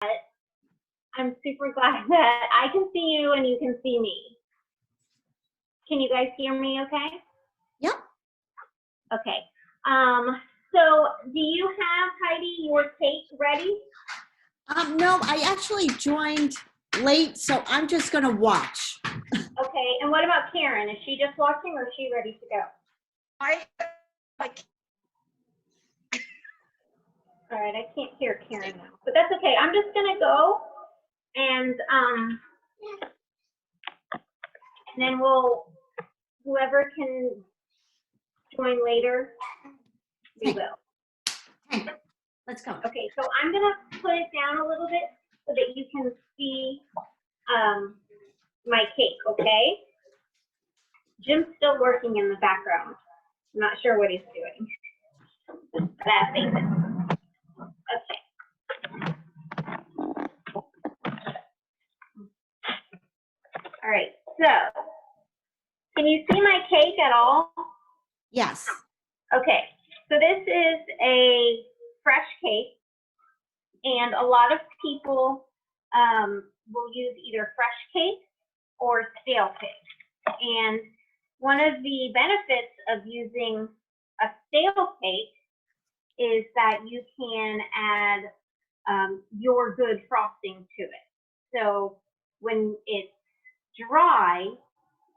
I'm super glad that I can see you and you can see me. Can you guys hear me okay? Yep. Okay. So do you have, Heidi, your cake ready? No, I actually joined late, so I'm just gonna watch. Okay, and what about Karen? Is she just watching or is she ready to go? All right, I can't hear Karen now, but that's okay. I'm just gonna go and then whoever can join later, we will. Okay, let's go. Okay, so I'm gonna put it down a little bit so that you can see my cake, okay? Jim's still working in the background. I'm not sure what he's doing. That thing. Okay. All right, so can you see my cake at all? Yes. Okay, so this is a fresh cake, and a lot of people will use either fresh cake or stale cake. And one of the benefits of using a stale cake is that you can add your good frosting to it. So when it's dry,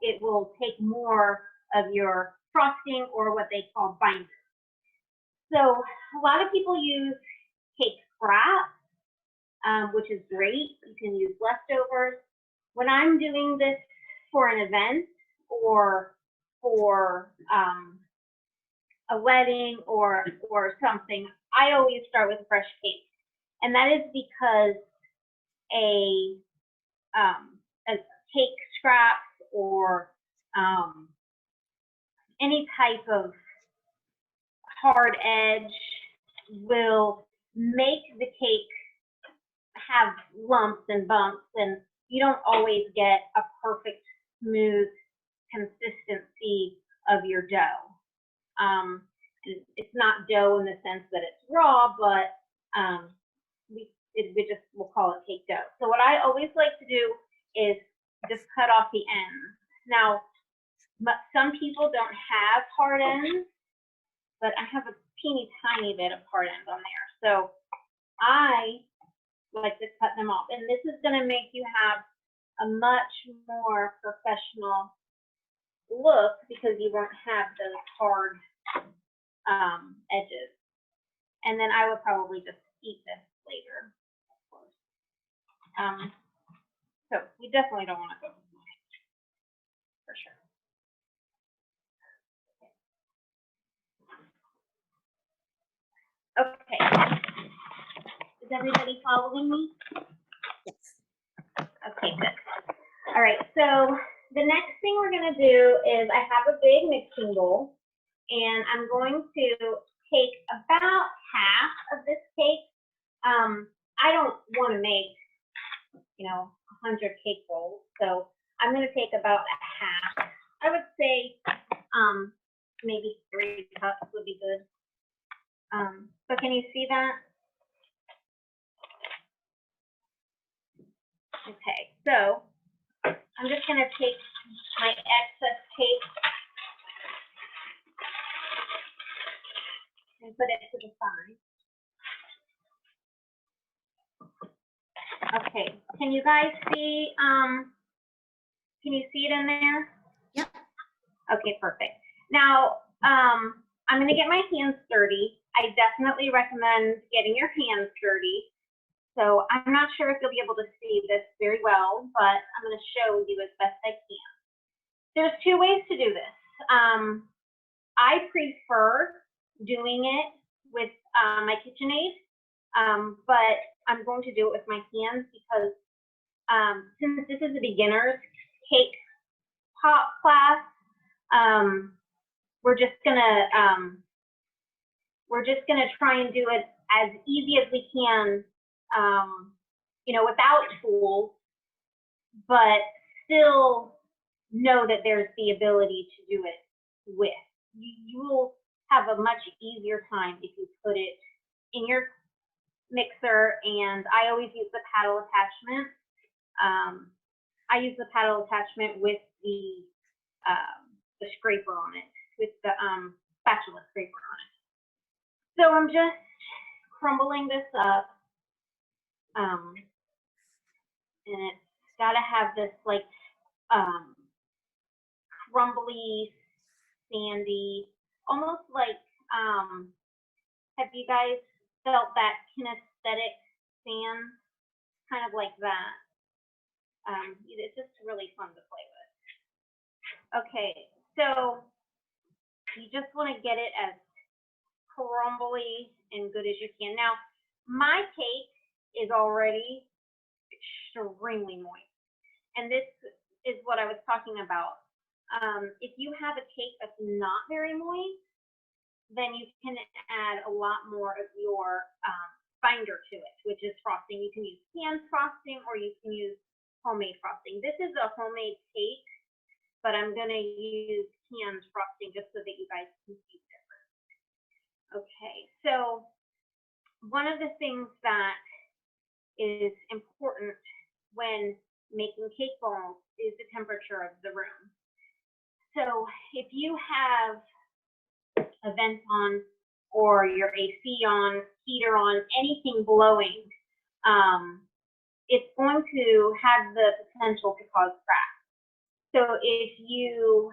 it will take more of your frosting or what they call binder. So a lot of people use cake scraps, which is great. You can use leftovers. When I'm doing this for an event or for a wedding or something, I always start with a fresh cake. And that is because a cake scraps or any type of hard edge will make the cake have lumps and bumps, and you don't always get a perfect, smooth consistency of your dough. It's not dough in the sense that it's raw, but we'll call it cake dough. So what I always like to do is just cut off the ends. Now, some people don't have hard ends, but I have a teeny tiny bit of hard ends on there. So I like to cut them off. And this is going to make you have a much more professional look because you won't have those hard edges. And then I would probably just eat this later, of course. So we definitely don't want to go for sure. Okay. Is everybody following me? Yes. Okay, good. All right, so the next thing we're going to do is I have a big mixing bowl, and I'm going to take about half of this cake. I don't want to make, 100 cake rolls, so I'm going to take about a half. I would say maybe 3 cups would be good. So can you see that? Okay, so I'm just going to take my excess cake and put it to the side. Okay, can you guys see, it in there? Yep. Okay, perfect. Now, I'm going to get my hands dirty. I definitely recommend getting your hands dirty. So I'm not sure if you'll be able to see this very well, but I'm going to show you as best I can. There's 2 ways to do this. I prefer doing it with my KitchenAid, but I'm going to do it with my hands because since this is a beginner's cake pop class, we're just gonna try and do it as easy as we can, without tools, but still know that there's the ability to do it with. You will have a much easier time if you put it in your mixer, and I always use the paddle attachment. I use the paddle attachment with the scraper on it, with the spatula scraper on it. So I'm just crumbling this up, and it's got to have this like crumbly, sandy, almost like, have you guys felt that kinesthetic sand? Kind of like that. It's just really fun to play with. Okay, so you just want to get it as crumbly and good as you can. Now, my cake is already extremely moist, and this is what I was talking about. If you have a cake that's not very moist, then you can add a lot more of your binder to it, which is frosting. You can use canned frosting or you can use homemade frosting. This is a homemade cake, but I'm going to use canned frosting just so that you guys can see the difference. Okay, so one of the things that is important when making cake balls is the temperature of the room. So if you have a vent on or your AC on, heater on, anything blowing, it's going to have the potential to cause cracks. So if you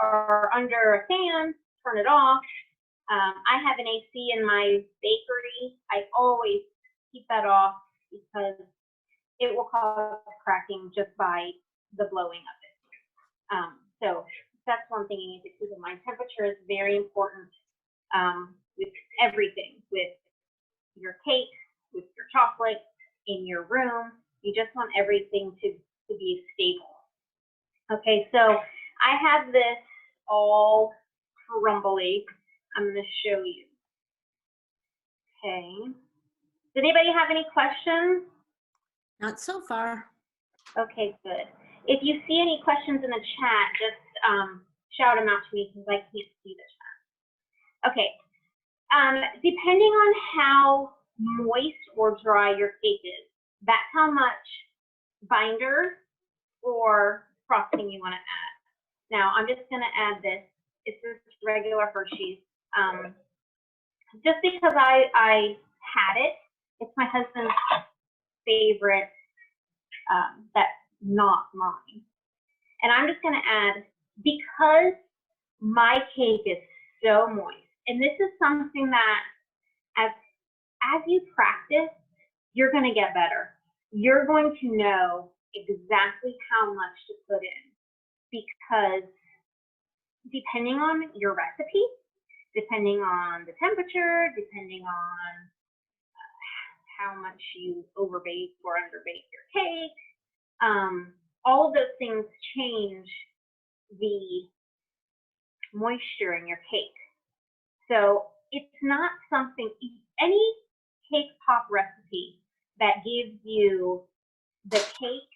are under a fan, turn it off. I have an AC in my bakery. I always keep that off because it will cause cracking just by the blowing of it. So that's one thing you need to keep in mind. Temperature is very important with everything, with your cake, with your chocolate, in your room. You just want everything to be stable. Okay, so I have this all crumbly. I'm going to show you. Okay. Did anybody have any questions? Not so far. Okay, good. If you see any questions in the chat, just shout them out to me because I can't see the chat. Okay. Depending on how moist or dry your cake is, that's how much binder or frosting you want to add. Now, I'm just going to add this. It's just regular Hershey's. Just because I had it, it's my husband's favorite. That's not mine. And I'm just going to add, because my cake is so moist, and this is something that as you practice, you're going to get better. You're going to know exactly how much to put in, because depending on your recipe, depending on the temperature, depending on how much you overbake or underbake your cake, all of those things change the moisture in your cake. So it's not something, any cake pop recipe that gives you the cake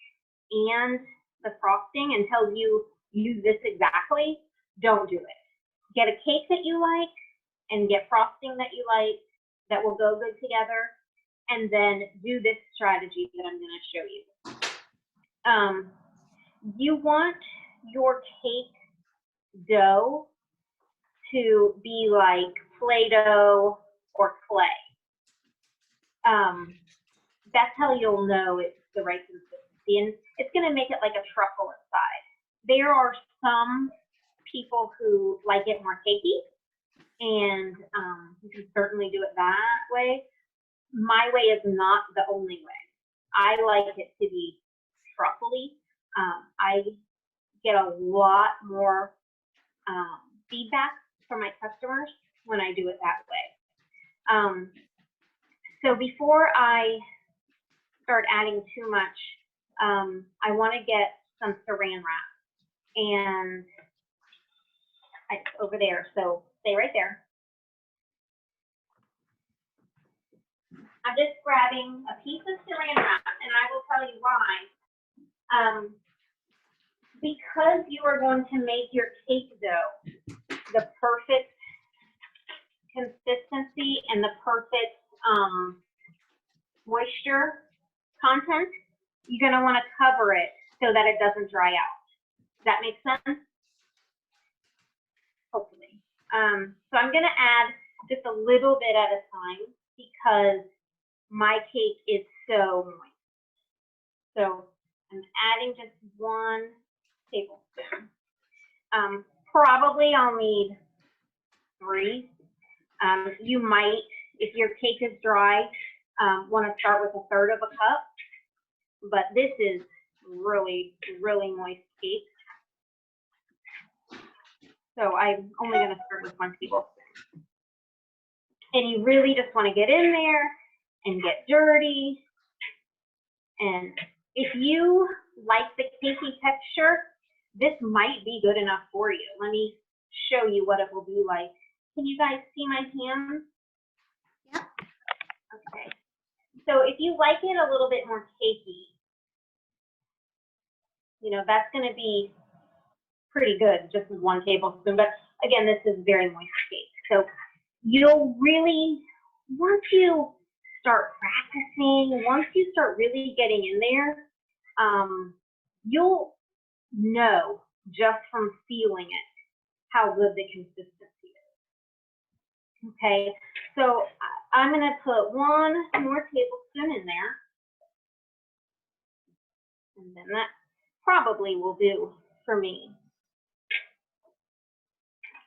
and the frosting and tells you use this exactly, don't do it. Get a cake that you like and get frosting that you like that will go good together, and then do this strategy that I'm going to show you. You want your cake dough to be like Play-Doh or clay. That's how you'll know it's the right consistency, and it's going to make it like a truffle inside. There are some people who like it more cakey, and you can certainly do it that way. My way is not the only way. I like it to be truffly. I get a lot more feedback from my customers when I do it that way. So before I start adding too much, I want to get some saran wrap, and over there, so stay right there. I'm just grabbing a piece of saran wrap, and I will tell you why. Because you are going to make your cake dough the perfect consistency and the perfect moisture content, you're going to want to cover it so that it doesn't dry out. Does that make sense? Hopefully. So I'm going to add just a little bit at a time because my cake is so moist. So I'm adding just 1 tablespoon. Probably I'll need 3. You might, if your cake is dry, want to start with 1/3 of a cup, but this is really, really moist cake. So I'm only going to start with 1 tablespoon. And you really just want to get in there and get dirty. And if you like the cakey texture, this might be good enough for you. Let me show you what it will be like. Can you guys see my hands? Yep. Okay. So if you like it a little bit more cakey, you know, that's going to be pretty good, just with 1 tablespoon. But again, this is very moist cake. So you'll really, once you start practicing, once you start really getting in there, you'll know just from feeling it how good the consistency is. Okay, so I'm going to put 1 more tablespoon in there, and then that probably will do for me.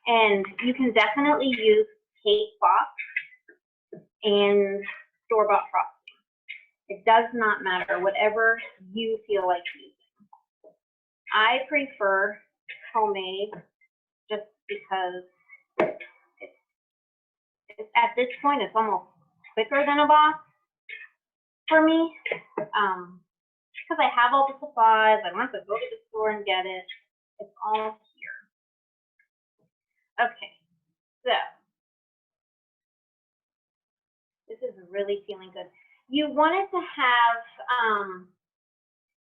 And you can definitely use cake box and store-bought frosting. It does not matter, whatever you feel like using. I prefer homemade just because it's at this point it's almost quicker than a box for me, because I have all the supplies. I don't have to go to the store and get it. It's all here. Okay, so this is really feeling good. You want it to have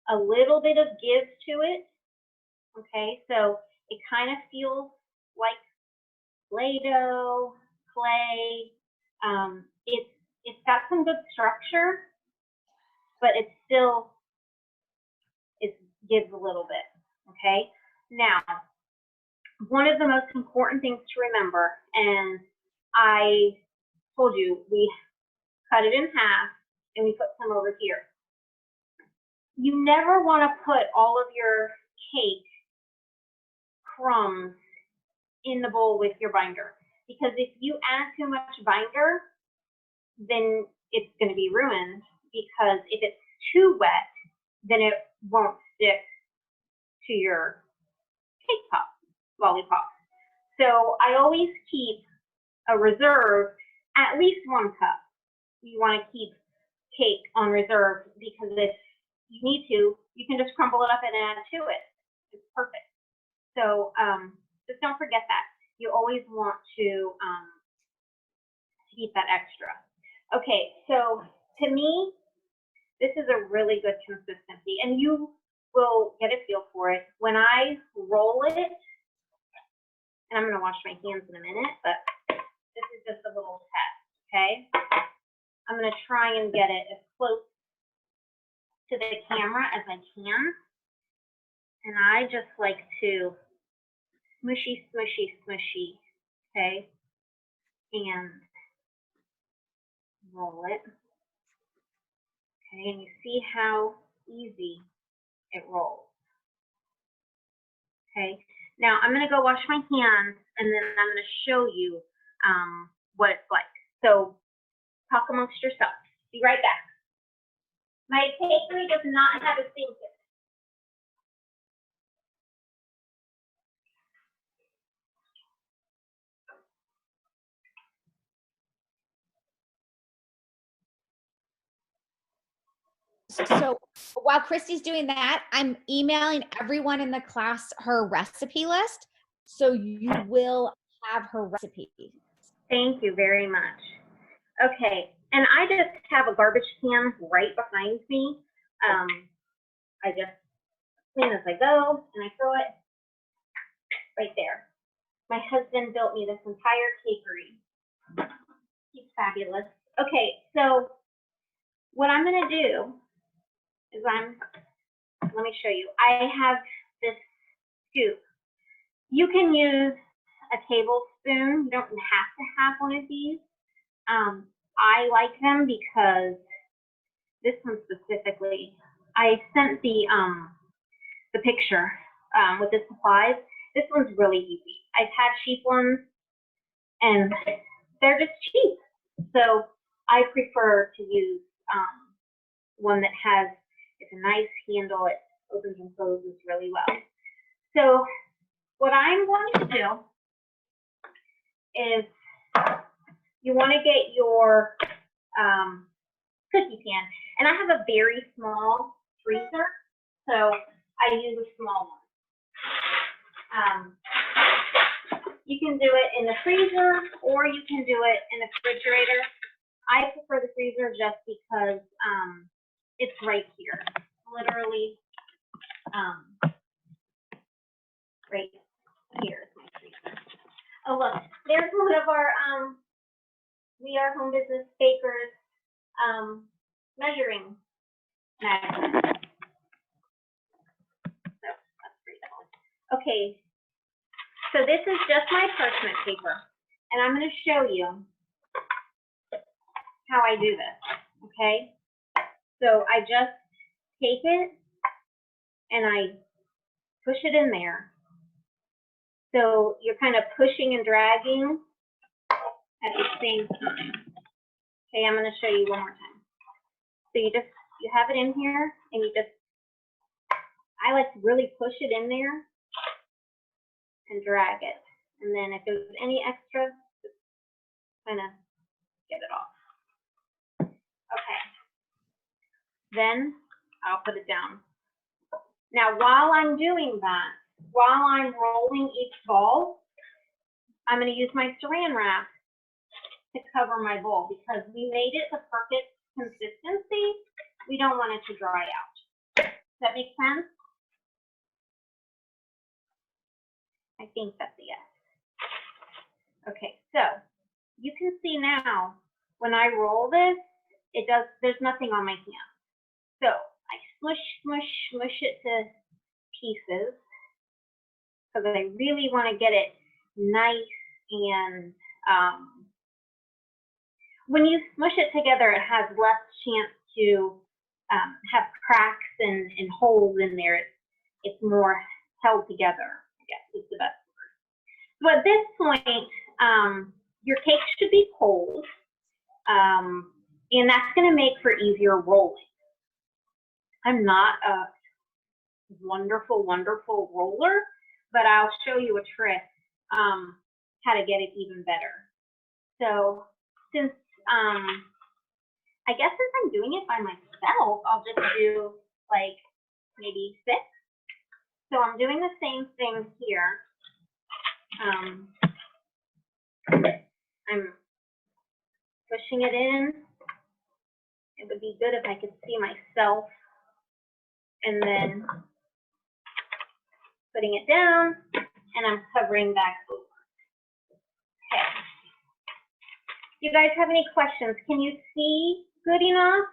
a little bit of give to it. Okay, so it kind of feels like Play-Doh, clay. It's got some good structure, but it gives a little bit. Okay, now one of the most important things to remember, and I told you we cut it in half and we put some over here. You never want to put all of your cake crumbs in the bowl with your binder, because if you add too much binder, then it's going to be ruined, because if it's too wet, then it won't stick to your cake pop, lollipop. So I always keep a reserve, at least 1 cup. You want to keep cake on reserve, because if you need to, you can just crumble it up and add to it. It's perfect. So just don't forget that. You always want to keep that extra. Okay, so to me, this is a really good consistency, and you will get a feel for it. When I roll it, and I'm going to wash my hands in a minute, but this is just a little test, okay? I'm going to try and get it as close to the camera as I can. And I just like to smushy, smushy, smushy, okay? And roll it. Okay, and you see how easy it rolls. Okay, now I'm going to go wash my hands, and then I'm going to show you what it's like. So talk amongst yourselves. Be right back. My bakery does not have a sink in it. So while Christy's doing that, I'm emailing everyone in the class her recipe list. So you will have her recipe. Thank you very much. Okay, and I just have a garbage can right behind me. I just clean as I go, and I throw it right there. My husband built me this entire cakery. He's fabulous. Okay, so what I'm going to do is let me show you. I have this scoop. You can use a tablespoon. You don't have to have one of these. I like them because this one specifically, I sent the picture with the supplies. This one's really easy. I've had cheap ones and they're just cheap. So I prefer to use one that has, it's a nice handle, it opens and closes really well. So what I'm going to do is you want to get your cookie pan. And I have a very small freezer, so I use a small one. You can do it in the freezer or you can do it in the refrigerator. I prefer the freezer just because it's right here, literally right here is my freezer. Oh look, there's one of our We Are Home Business Bakers measuring magnet. So that's pretty cool. Okay, so this is just my parchment paper, and I'm going to show you how I do this. Okay, so I just take it and I push it in there. So you're kind of pushing and dragging at the same time. Okay, I'm going to show you one more time. So you have it in here and you just, I like to really push it in there and drag it. And then if there's any extra, just kind of get it off. Okay. Then I'll put it down. Now while I'm doing that, while I'm rolling each ball, I'm going to use my saran wrap to cover my bowl because we made it the perfect consistency. We don't want it to dry out. Does that make sense? I think that's a yes. Okay, so you can see now when I roll this, there's nothing on my hand. So I smush, smush, smush it to pieces because I really want to get it nice and when you smush it together, it has less chance to have cracks and holes in there. It's more held together, I guess is the best word. So at this point, your cake should be cold, and that's going to make for easier rolling. I'm not a wonderful, wonderful roller, but I'll show you a trick how to get it even better. So since I guess since I'm doing it by myself, I'll just do like maybe 6. So I'm doing the same thing here. I'm pushing it in. It would be good if I could see myself and then putting it down and I'm covering back over. Okay. You guys have any questions? Can you see good enough?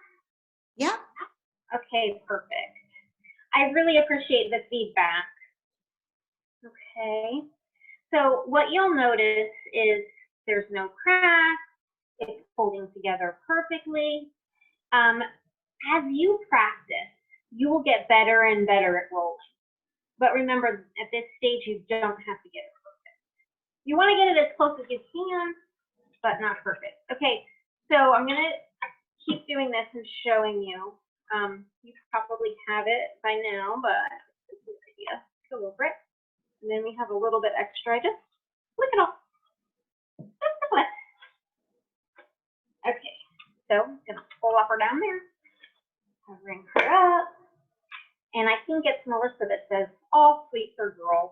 Yeah. Okay, perfect. I really appreciate the feedback. Okay. So what you'll notice is there's no cracks. It's holding together perfectly. As you practice, you will get better and better at rolling. But remember, at this stage, you don't have to get it perfect. You want to get it as close as you can, but not perfect. Okay, so I'm going to keep doing this and showing you. You probably have it by now, but it's a good idea. Go over it. And then we have a little bit extra. I just flick it off. Okay, so I'm going to pull up her down there. Covering her up. And I think it's Melissa that says, all sweets are girls.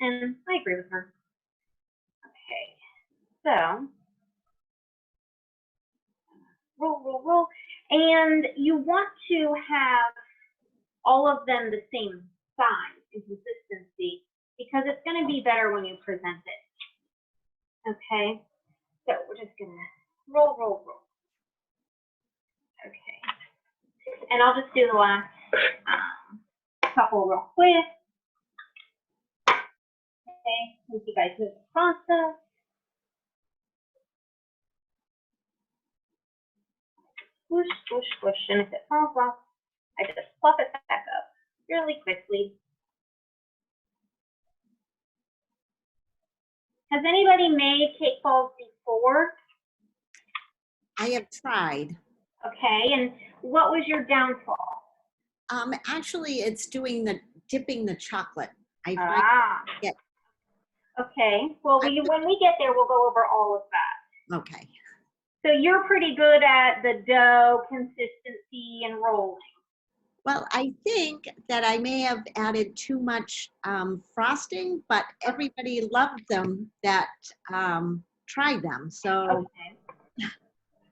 And I agree with her. Okay, so roll, roll, roll. And you want to have all of them the same size and consistency because it's going to be better when you present it. Okay, so we're just going to roll, roll, roll. Okay. And I'll just do the last couple real quick. Okay, since you guys move the process. Squish, squish, squish, and if it falls off, I just fluff it back up really quickly. Has anybody made cake balls before? I have tried. Okay, and what was your downfall? Actually, it's dipping the chocolate. I find Ah. it- Okay, well, when we get there, we'll go over all of that. Okay. So you're pretty good at the dough consistency and rolling. Well, I think that I may have added too much frosting, but everybody loved them that tried them. So Okay.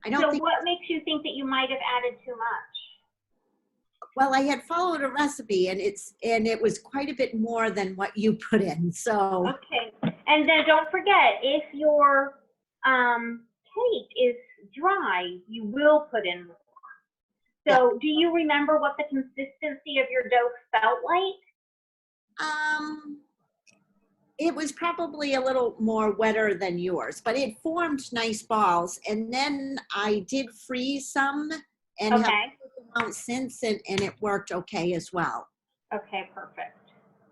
I don't So think. what makes you think that you might have added too much? Well, I had followed a recipe, and it was quite a bit more than what you put in. So. Okay, and then don't forget, if your cake is dry, you will put in more. So do you remember what the consistency of your dough felt like? It was probably a little more wetter than yours, but it formed nice balls. And then I did freeze some and have put them out since, and it worked okay as well. Okay, perfect.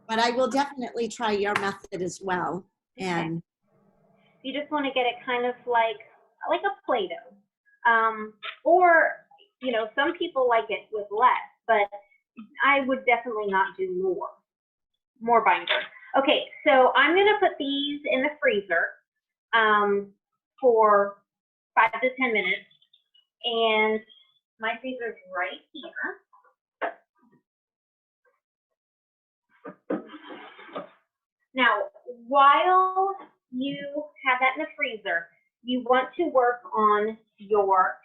But I will definitely try your method as well. And you just want to get it kind of like a Play-Doh. Or, you know, some people like it with less, but I would definitely not do more binder. Okay, so I'm going to put these in the freezer for 5 to 10 minutes. And my freezer is right here. Now, while you have that in the freezer, you want to work on your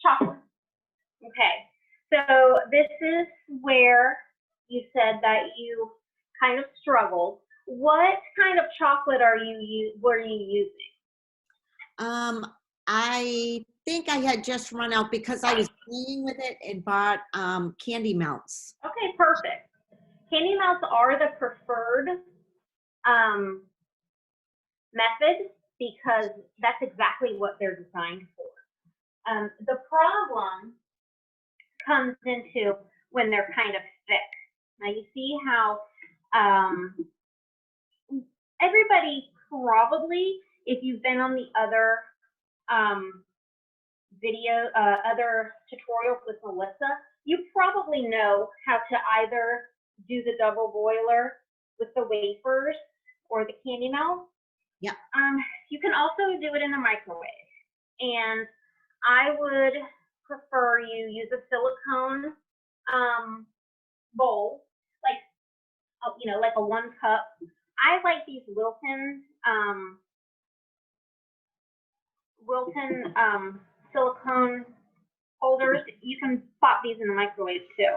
chocolate. Okay, so this is where you said that you kind of struggled. What kind of chocolate were you using? I think I had just run out because I was playing with it and bought candy melts. Okay, perfect. Candy melts are the preferred method because that's exactly what they're designed for. The problem comes into when they're kind of thick. Now you see how everybody probably, if you've been on the other other tutorials with Melissa, you probably know how to either do the double boiler with the wafers or the candy melt. Yeah. You can also do it in the microwave. And I would prefer you use a silicone bowl, like a 1 cup. I like these Wilton silicone holders. You can pop these in the microwave too.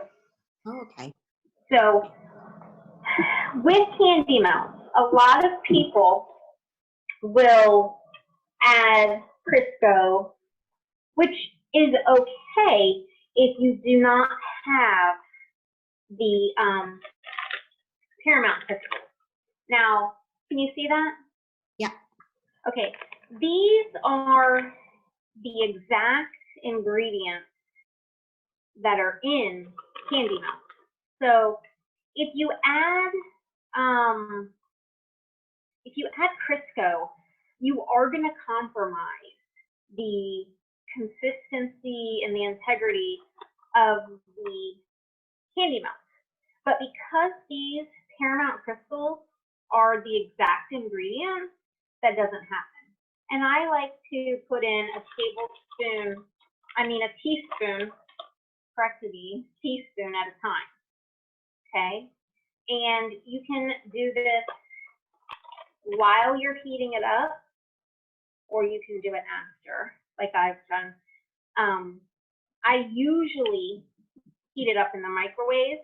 Oh, okay. So with candy melts, a lot of people will add Crisco, which is okay if you do not have the Paramount crystal. Now, can you see that? Yeah. Okay, these are the exact ingredients that are in candy melt. So if you add Crisco, you are going to compromise the consistency and the integrity of the candy melt. But because these Paramount crystals are the exact ingredients, that doesn't happen. And I like to put in a teaspoon, correct to be, teaspoon at a time. Okay? And you can do this while you're heating it up, or you can do it after, like I've done. I usually heat it up in the microwave,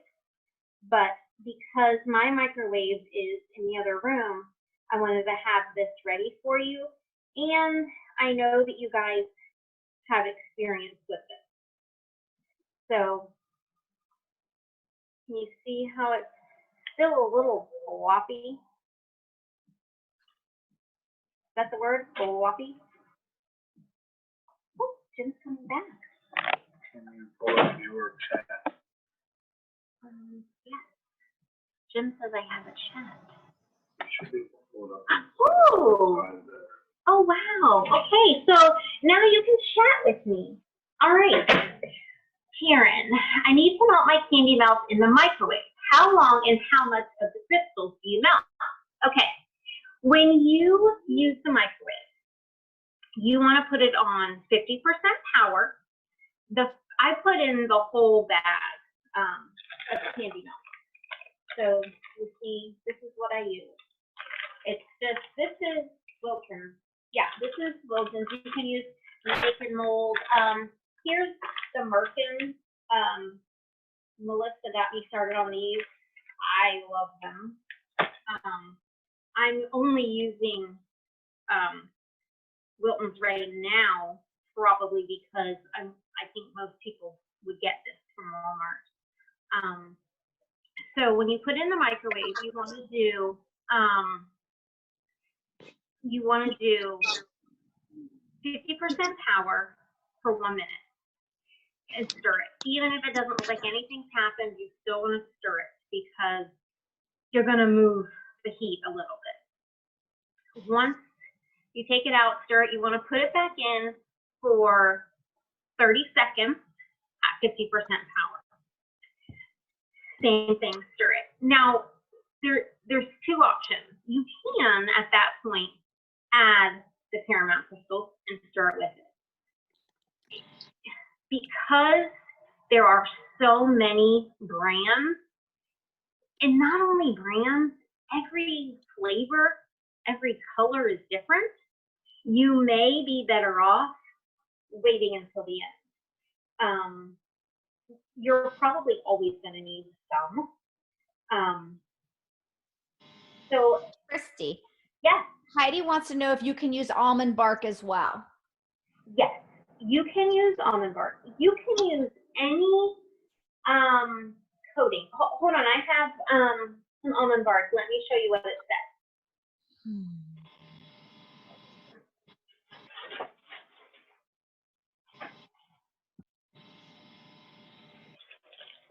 but because my microwave is in the other room, I wanted to have this ready for you. And I know that you guys have experience with it. So can you see how it's still a little floppy? That's the word, floppy? Oh, Jim's coming back. Can you pull up your chat? Yes. Jim says I have a chat. It should be pulled up. Oh! Oh, wow. Okay, so now you can chat with me. All right. Karen, I need to melt my candy melt in the microwave. How long and how much of the crystals do you melt? Okay. When you use the microwave, you want to put it on 50% power. I put in the whole bag of candy melt. So you see, this is what I use. It's just, this is Wilkins. Yeah, this is Wilkins. You can use make and mold. Here's the Merkin. Melissa got me started on these. I love them. I'm only using Wilton's right now, probably because I think most people would get this from Walmart. So when you put in the microwave, you want to do 50% power for 1 minute and stir it. Even if it doesn't look like anything's happened, you still want to stir it because you're going to move the heat a little bit. Once you take it out, stir it, you want to put it back in for 30 seconds at 50% power. Same thing, stir it. Now, there's two options. You can, at that point, add the Paramount crystals and stir it with it. Because there are so many brands, and not only brands, every flavor, every color is different, you may be better off waiting until the end. You're probably always going to need some. So, Christy. yes. Heidi wants to know if you can use almond bark as well. Yes, you can use almond bark. You can use any coating. Hold on, I have some almond bark. Let me show you what it says.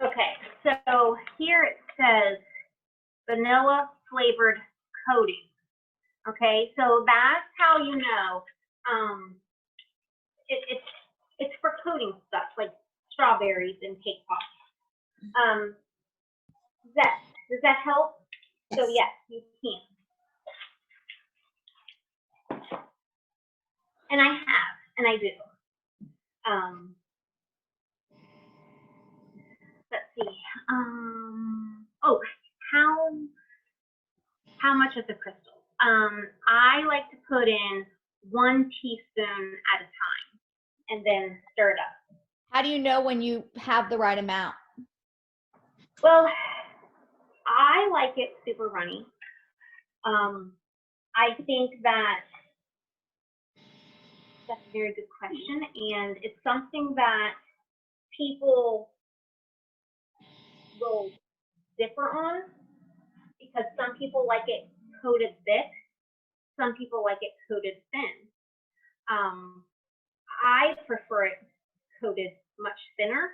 Okay, so here it says vanilla flavored coating. Okay, so that's how you know it's for coating stuff like strawberries and cake pops. Does that help? So yes, you can. And I have, and I do. Let's see. Oh, how much of the crystals? I like to put in 1 teaspoon at a time and then stir it up. How do you know when you have the right amount? Well, I like it super runny. I think that's a very good question, and it's something that people will differ on because some people like it coated thick, some people like it coated thin. I prefer it coated much thinner,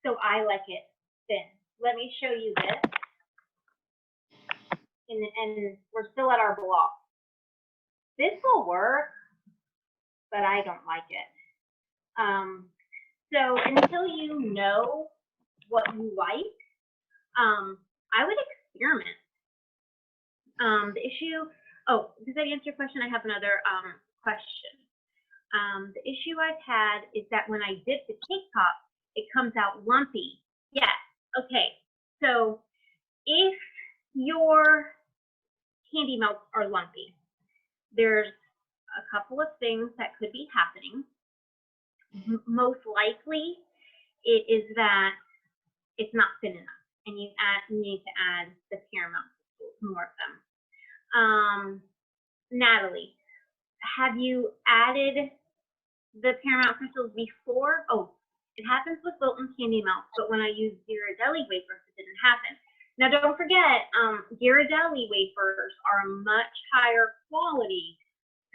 so I like it thin. Let me show you this. And we're still at our block. This will work, but I don't like it. So until you know what you like, I would experiment. The issue, does that answer your question? I have another question. The issue I've had is that when I dip the cake pop, it comes out lumpy. Yes, okay. So if your candy melts are lumpy, there's a couple of things that could be happening. Most likely, it is that it's not thin enough, and you need to add the Paramount crystals, more of them. Natalie, have you added the Paramount crystals before? Oh, It happens with Wilton Candy Melts, but when I used Ghirardelli wafers, it didn't happen. Now, don't forget, Ghirardelli wafers are much higher quality,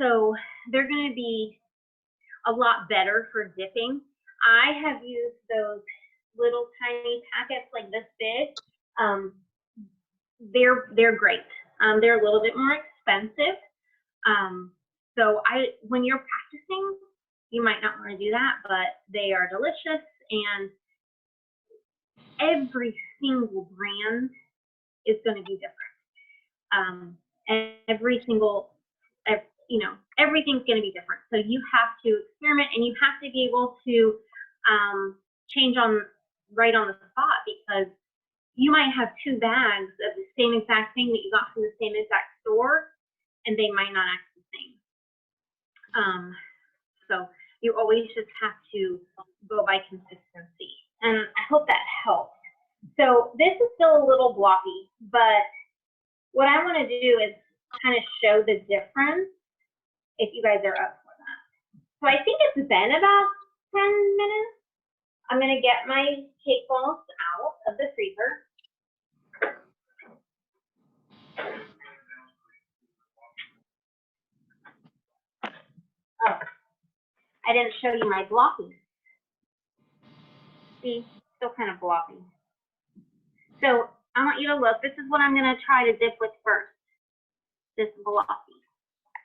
so they're going to be a lot better for dipping. I have used those little tiny packets like this big. They're great. They're a little bit more expensive. So when you're practicing, you might not want to do that, but they are delicious, and every single brand is going to be different. And everything's going to be different. So you have to experiment, and you have to be able to change right on the spot, because you might have 2 bags of the same exact thing that you got from the same exact store, and they might not act the same. So you always just have to go by consistency. And I hope that helps. So this is still a little blocky, but what I want to do is kind of show the difference if you guys are up for that. So I think it's been about 10 minutes. I'm going to get my cake balls out of the freezer. Oh, I didn't show you my blocking. See, still kind of blocky. So I want you to look. This is what I'm going to try to dip with first. This blocky.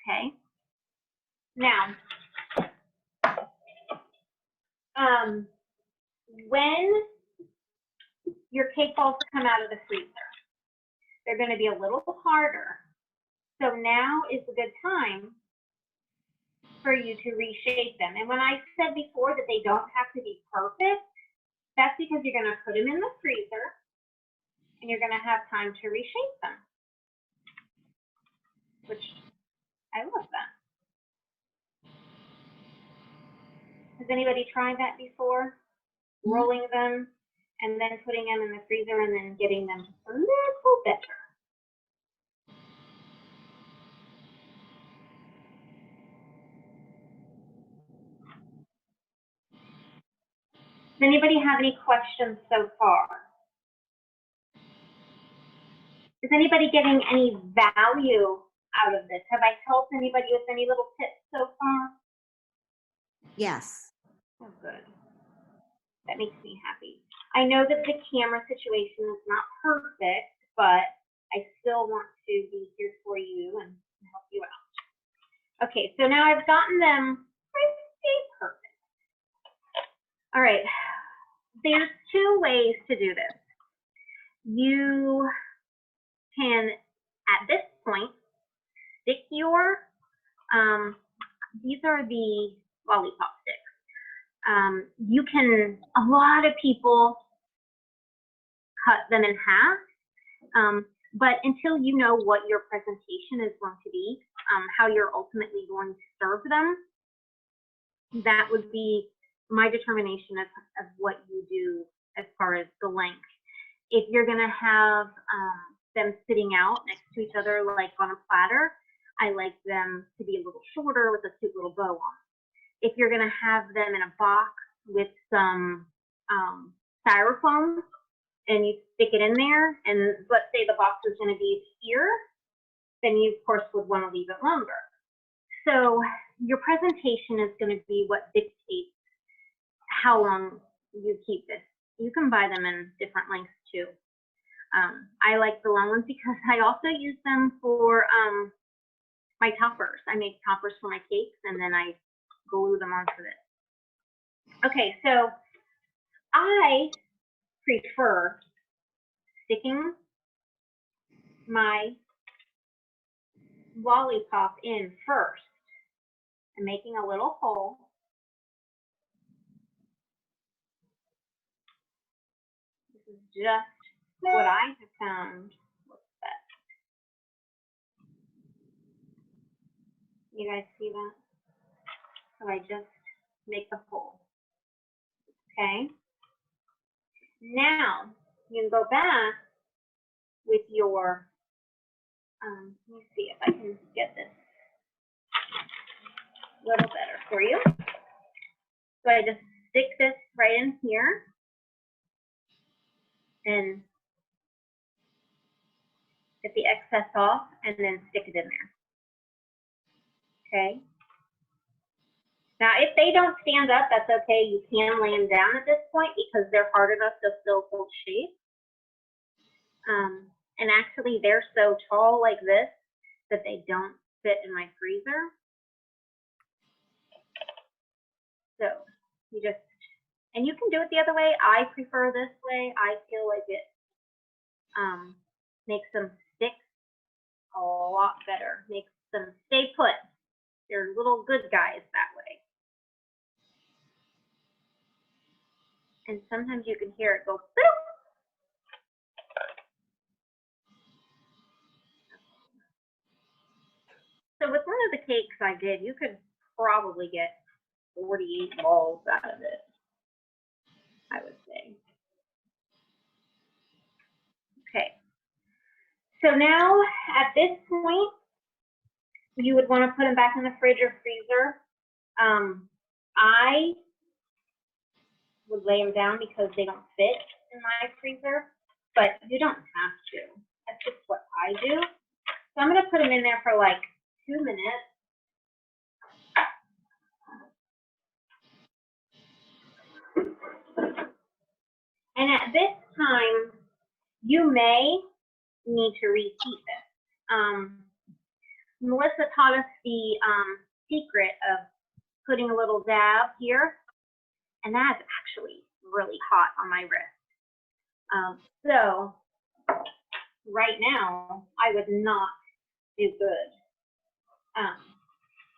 Okay. Now, when your cake balls come out of the freezer, they're going to be a little harder. So now is a good time for you to reshape them. And when I said before that they don't have to be perfect, that's because you're going to put them in the freezer and you're going to have time to reshape them, which I love that. Has anybody tried that before? Rolling them and then putting them in the freezer and then getting them just a little better. Does anybody have any questions so far? Is anybody getting any value out of this? Have I helped anybody with any little tips so far? Yes. Oh, good. That makes me happy. I know that the camera situation is not perfect, but I still want to be here for you and help you out. Okay, so now I've gotten them pretty perfect. All right, there's 2 ways to do this. You can, at this point, stick your, these are the lollipop sticks. You can, a lot of people cut them in half, but until you know what your presentation is going to be, how you're ultimately going to serve them, that would be my determination of what you do as far as the length. If you're going to have them sitting out next to each other like on a platter, I like them to be a little shorter with a cute little bow on. If you're going to have them in a box with some styrofoam and you stick it in there, and let's say the box is going to be here, then you of course would want to leave it longer. So your presentation is going to be what dictates how long you keep this. You can buy them in different lengths too. I like the long ones because I also use them for my toppers. I make toppers for my cakes and then I glue them onto this. Okay, so I prefer sticking my lollipop in first and making a little hole. This is just what I have found works best. You guys see that? So I just make the hole. Okay. Now you can go back with your, let me see if I can get this a little better for you. So I just stick this right in here and get the excess off and then stick it in there. Okay. Now, if they don't stand up, that's okay. You can lay them down at this point because they're hard enough to still hold shape. And actually, they're so tall like this that they don't fit in my freezer. So you just, and you can do it the other way. I prefer this way. I feel like it makes them stick a lot better. Makes them stay put. They're little good guys that way. And sometimes you can hear it go boop. So with one of the cakes I did, you could probably get 48 balls out of it, I would say. Okay. So now at this point, you would want to put them back in the fridge or freezer. I would lay them down because they don't fit in my freezer, but you don't have to. That's just what I do. So I'm going to put them in there for like 2 minutes. And at this time, you may need to reheat this. Melissa taught us the secret of putting a little dab here, and that's actually really hot on my wrist. So right now, I would not do good.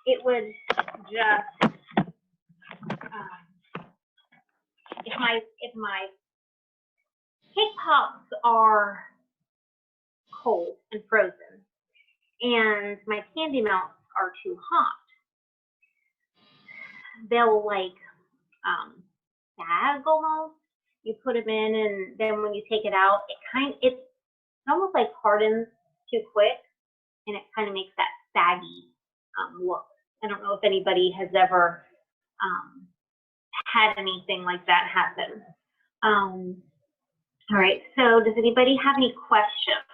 It would just, if my cake pops are cold and frozen and my candy melts are too hot, they'll like sag almost. You put them in, and then when you take it out, it's almost like hardens too quick, and it kind of makes that saggy look. I don't know if anybody has ever had anything like that happen. All right, so does anybody have any questions?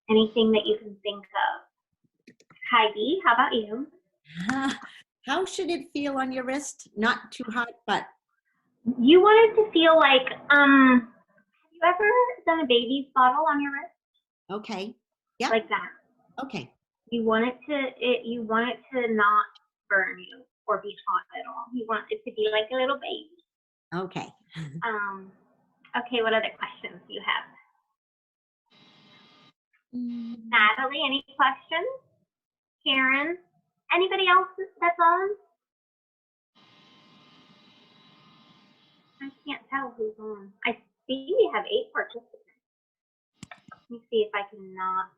Anything that you can think of? Heidi, how about you? How should it feel on your wrist? Not too hot, but. You want it to feel like, have you ever done a baby's bottle on your wrist? Okay. Yeah. Like that. Okay. You want it to not burn you or be hot at all. You want it to be like a little baby. Okay. Okay, what other questions do you have? Natalie, any questions? Karen? Anybody else that's on? I can't tell who's on. I see we have 8 participants. Let me see if I can not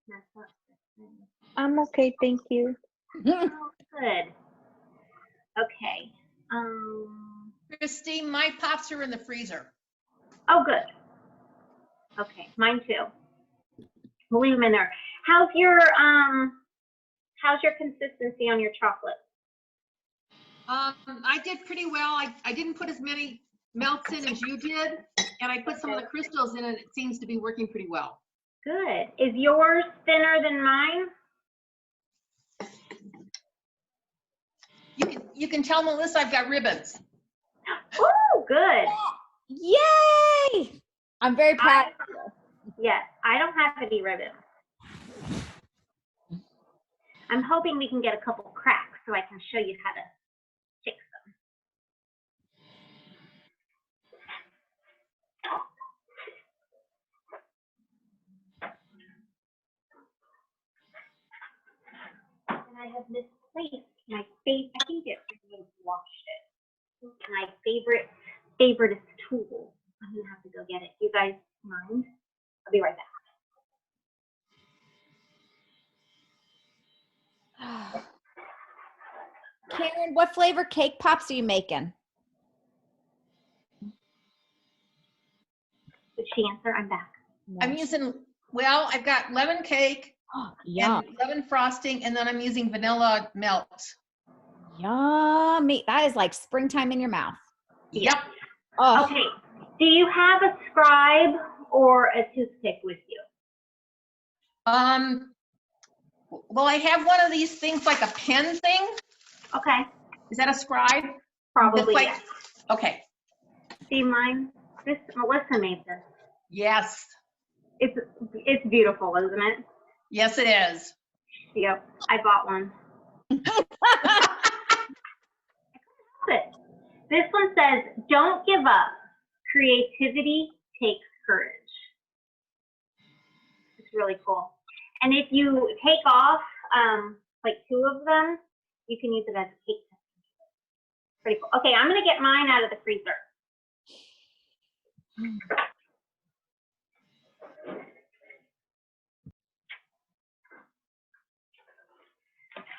mess up this thing. I'm okay, thank you. Oh, good. Okay. Christy, my pops are in the freezer. Oh, good. Okay, mine too. We'll leave them in there. How's your consistency on your chocolate? I did pretty well. I didn't put as many melts in as you did, and I put some of the crystals in, and it seems to be working pretty well. Good. Is yours thinner than mine? You can tell Melissa I've got ribbons. Oh, good. Yay! I'm very proud of you. Yes, I don't have any ribbons. I'm hoping we can get a couple cracks so I can show you how to fix them. And I have misplaced my favorite, I think it washed it. My favorite tool. I'm gonna have to go get it. You guys mind? I'll be right back. Karen, what flavor cake pops are you making? Did she answer? I'm back. I'm using, well, I've got lemon cake Yeah. and lemon frosting, and then I'm using vanilla melt. Yummy. That is like springtime in your mouth. Yep. Oh, Okay. Do you have a scribe or a toothpick with you? Well, I have one of these things like a pen thing. Okay. Is that a scribe? Probably. Like, Yes. okay. See mine? This Melissa made this. Yes. It's beautiful, isn't it? Yes, it is. Yep. I bought one. This one says, "Don't give up. Creativity takes courage." It's really cool. And if you take off like 2 of them, you can use it as a cake. Pretty cool. Okay, I'm gonna get mine out of the freezer.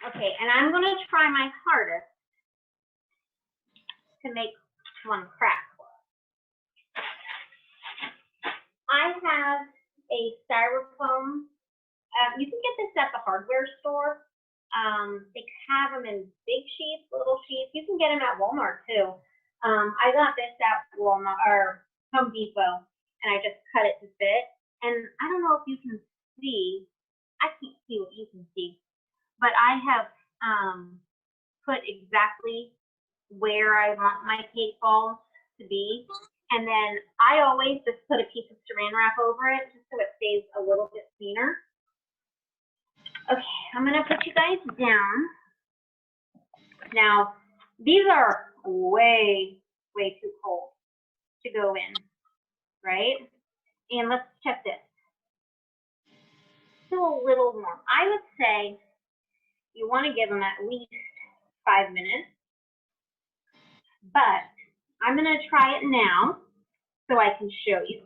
Okay, and I'm gonna try my hardest to make one crack. I have a styrofoam. You can get this at the hardware store. They have them in big sheets, little sheets. You can get them at Walmart too. I got this at Walmart or Home Depot, and I just cut it to fit. And I don't know if you can see. I can't see what you can see, but I have put exactly where I want my cake balls to be. And then I always just put a piece of saran wrap over it just so it stays a little bit cleaner. Okay, I'm gonna put you guys down. Now, these are way, way too cold to go in, right? And let's check this. Still a little warm. I would say you wanna give them at least 5 minutes, but I'm gonna try it now so I can show you.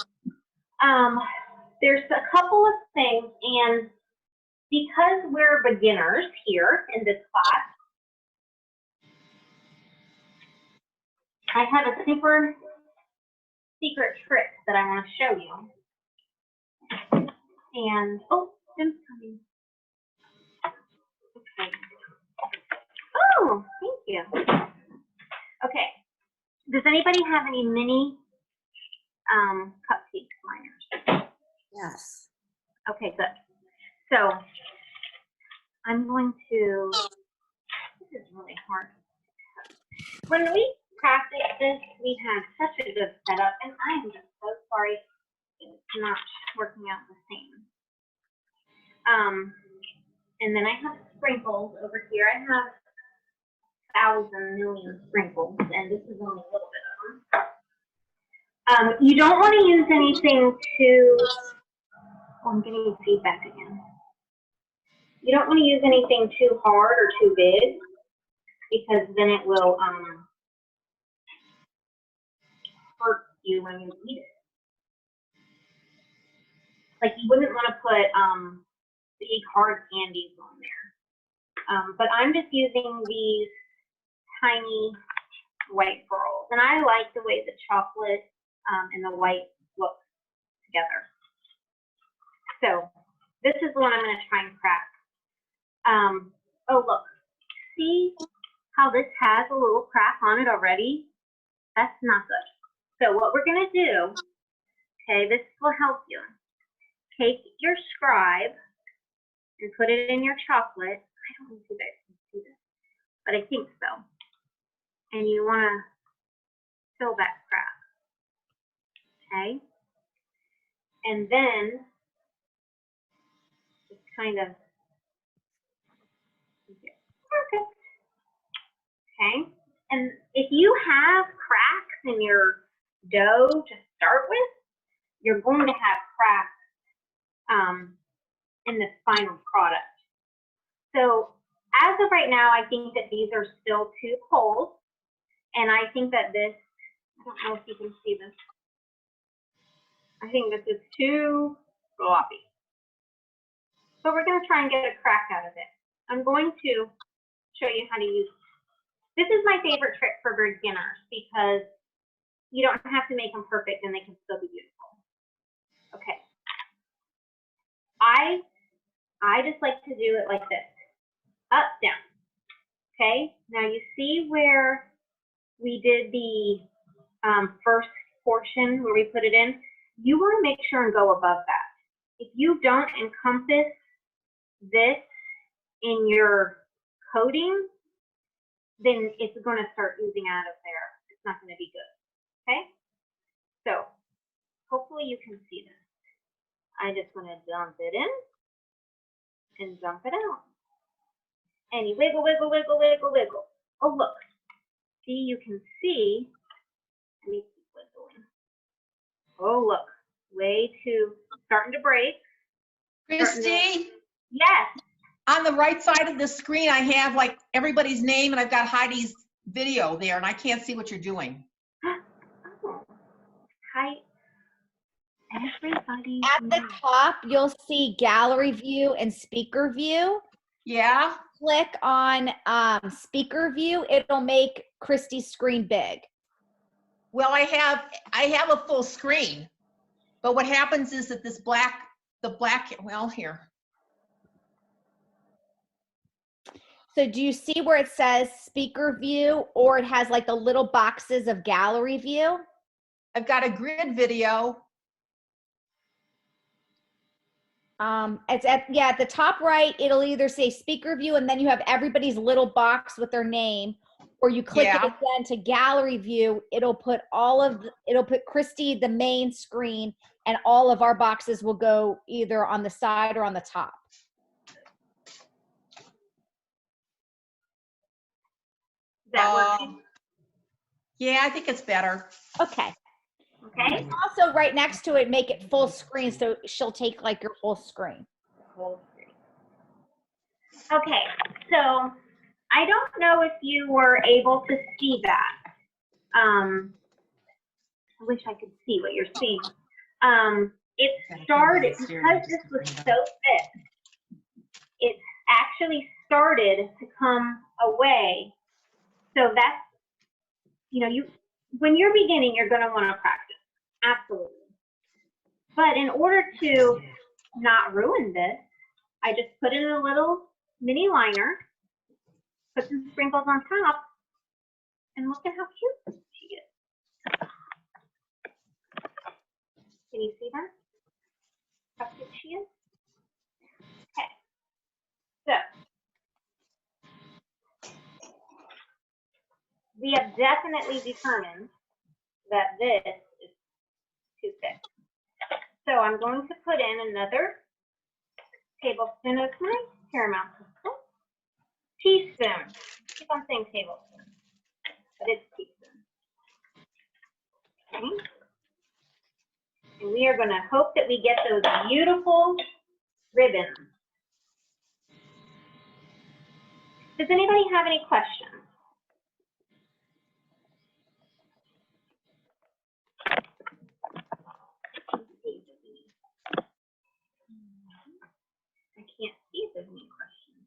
There's a couple of things, and because we're beginners here in this class, I have a super secret trick that I want to show you. And, oh, Jim's coming. Okay. Oh, thank you. Okay. Does anybody have any mini cupcake liners? Yes. Okay, good. So I'm going to, this is really hard. When we practiced this, we had such a good setup, and I am just so sorry it's not working out the same. And then I have sprinkles over here. I have 1,000 million sprinkles, and this is only a little bit of them. You don't want to use anything too, oh, I'm getting feedback again. You don't want to use anything too hard or too big, because then it will hurt you when you eat it. Like you wouldn't want to put big hard candies on there. But I'm just using these tiny white pearls, and I like the way the chocolate and the white look together. So this is the one I'm going to try and crack. Oh look, see how this has a little crack on it already? That's not good. So what we're going to do, okay, this will help you. Take your scribe and put it in your chocolate. I don't know if you guys can see this, but I think so. And you want to fill that crack, okay? And then just kind of, perfect, okay? And if you have cracks in your dough to start with, you're going to have cracks in the final product. So as of right now, I think that these are still too cold. And I think that this, I don't know if you can see this. I think this is too floppy. So we're going to try and get a crack out of it. I'm going to show you how to use this. This is my favorite trick for beginners because you don't have to make them perfect and they can still be beautiful. Okay. I just like to do it like this. Up, down. Okay, now you see where we did the first portion where we put it in? You want to make sure and go above that. If you don't encompass this in your coating, then it's going to start oozing out of there. It's not going to be good. Okay? So hopefully you can see this. I just want to dump it in and dump it out. And you wiggle, wiggle, wiggle, wiggle, wiggle. Oh, look. See, you can see. Let me keep wiggling. Oh, look. Way too, starting to break. Christy, Yes. on the right side of the screen, I have like everybody's name and I've got Heidi's video there and I can't see what you're doing. Oh. Hi. Everybody. At the top, you'll see gallery view and speaker view. Yeah? Click on speaker view. It'll make Christy's screen big. Well, I have a full screen, but what happens is that well, here. So do you see where it says speaker view, or it has like the little boxes of gallery view? I've got a grid video. It's at the top right, it'll either say speaker view and then you have everybody's little box with their name, or you click it Yeah. again to gallery view, it'll put Christy, the main screen, and all of our boxes will go either on the side or on the top. Is that working? Yeah, I think it's better. Okay. Okay. Also right next to it, make it full screen so she'll take like your whole screen. Okay, so I don't know if you were able to see that. I wish I could see what you're seeing. It started, because this was so thick, it actually started to come away. So that's, when you're beginning, you're going to want to practice. Absolutely. But in order to not ruin this, I just put in a little mini liner, put some sprinkles on top, and look at how cute she is. Can you see that? How cute she is? Okay. So, we have definitely determined that this is too thick. So I'm going to put in another tablespoon of my caramel crystal. Teaspoon. Keep on saying tablespoon, but it's teaspoon. Okay. And we are going to hope that we get those beautiful ribbons. Does anybody have any questions? I can't see if there's any questions.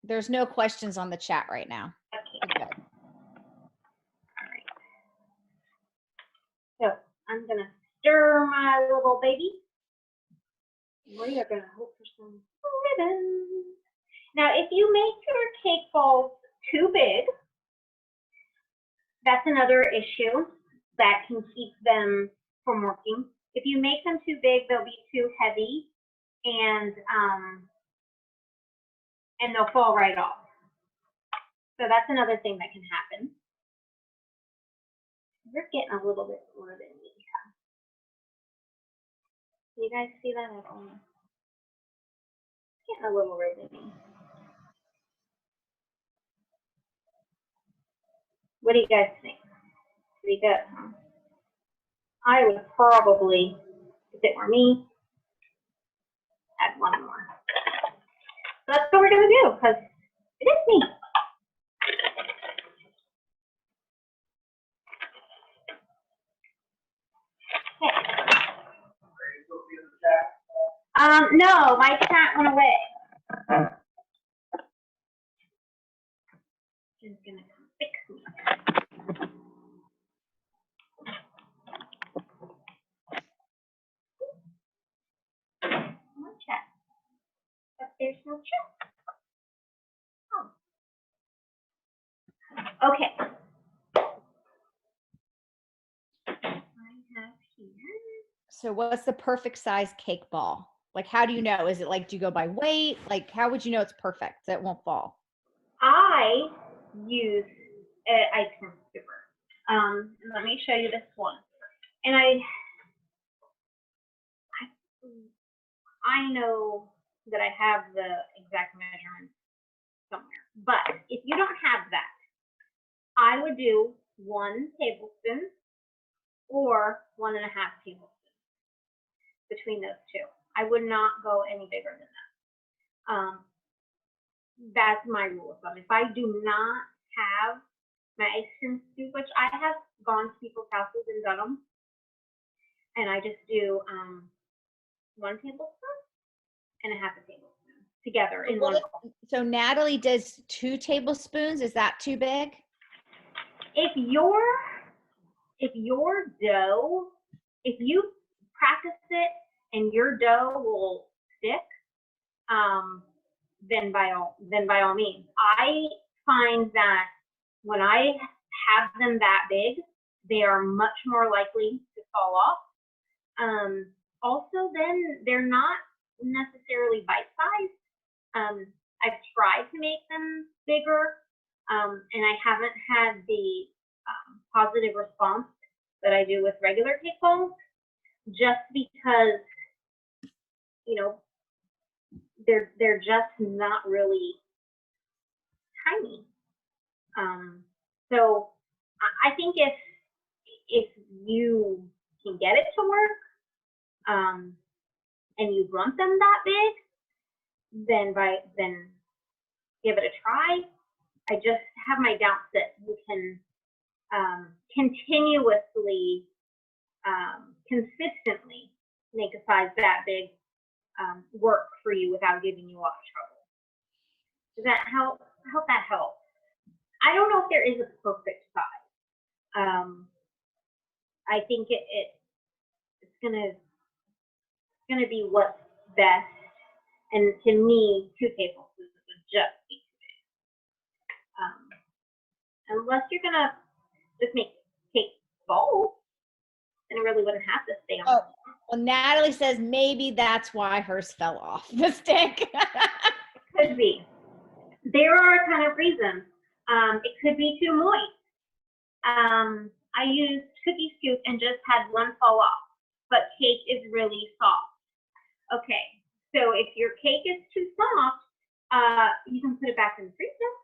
There's no questions on the chat right now. Okay. Good. All right. So I'm gonna stir my little baby. We are gonna hope for some ribbons. Now, if you make your cake balls too big, that's another issue that can keep them from working. If you make them too big, they'll be too heavy, and they'll fall right off. So that's another thing that can happen. We're getting a little bit more than we have. Do you guys see that at all? Getting a little ribbony. What do you guys think? Pretty good, huh? I would probably, if it were me, add one more. So that's what we're gonna do, because it is me. Okay. No, my chat went away. She's gonna come fix me. No chat. But there's no chat. So what's the perfect size cake ball? Like, how do you know? Is it like, do you go by weight? Like, how would you know it's perfect, that it won't fall? I use ice cream scooper. Let me show you this one. And I know that I have the exact measurements somewhere, but if you don't have that, I would do 1 tablespoon or 1.5 tablespoons between those two. I would not go any bigger than that. That's my rule of thumb. If I do not have my ice cream scoop, which I have gone to people's houses and done them, and I just do 1 tablespoon and 1/2 tablespoon together in one bowl. So Natalie does 2 tablespoons. Is that too big? If your dough, if you practice it and your dough will stick, then by all means. I find that when I have them that big, they are much more likely to fall off. Also, then they're not necessarily bite-sized. I've tried to make them bigger, and I haven't had the positive response that I do with regular cake balls, just because, you know, they're just not really tiny. So I think if you can get it to work, and you want them that big, then give it a try. I just have my doubts that you can continuously, consistently make a size that big work for you without giving you a lot of trouble. Does that help? I hope that helps. I don't know if there is a perfect size. I think it's gonna be what's best, and to me, 2 tablespoons would just be too big. Unless you're gonna just make cake balls, then it really wouldn't have to stay on. Oh, well, Natalie says maybe that's why hers fell off the stick. Could be. There are a ton of reasons. It could be too moist. I used cookie scoop and just had one fall off, but cake is really soft. Okay, so if your cake is too soft, you can put it back in the freezer.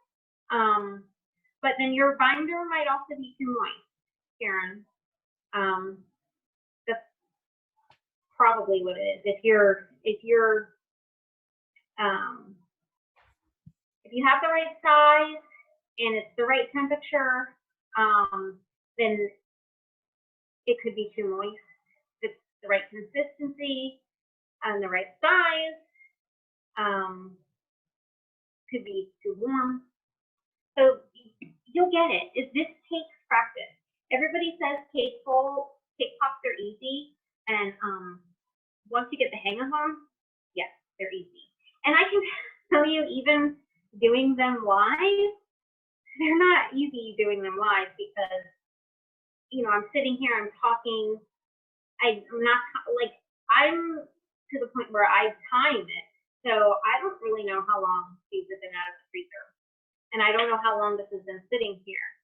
But then your binder might also be too moist, Karen. That's probably what it is. If you have the right size and it's the right temperature, then it could be too moist. If it's the right consistency and the right size, could be too warm. So you'll get it. This takes practice. Everybody says cake pops are easy, and once you get the hang of them, yes, they're easy. And I can tell you, even doing them live, they're not easy doing them live because, you know, I'm sitting here, I'm talking, I'm to the point where I time it. So I don't really know how long these have been out of the freezer. And I don't know how long this has been sitting here.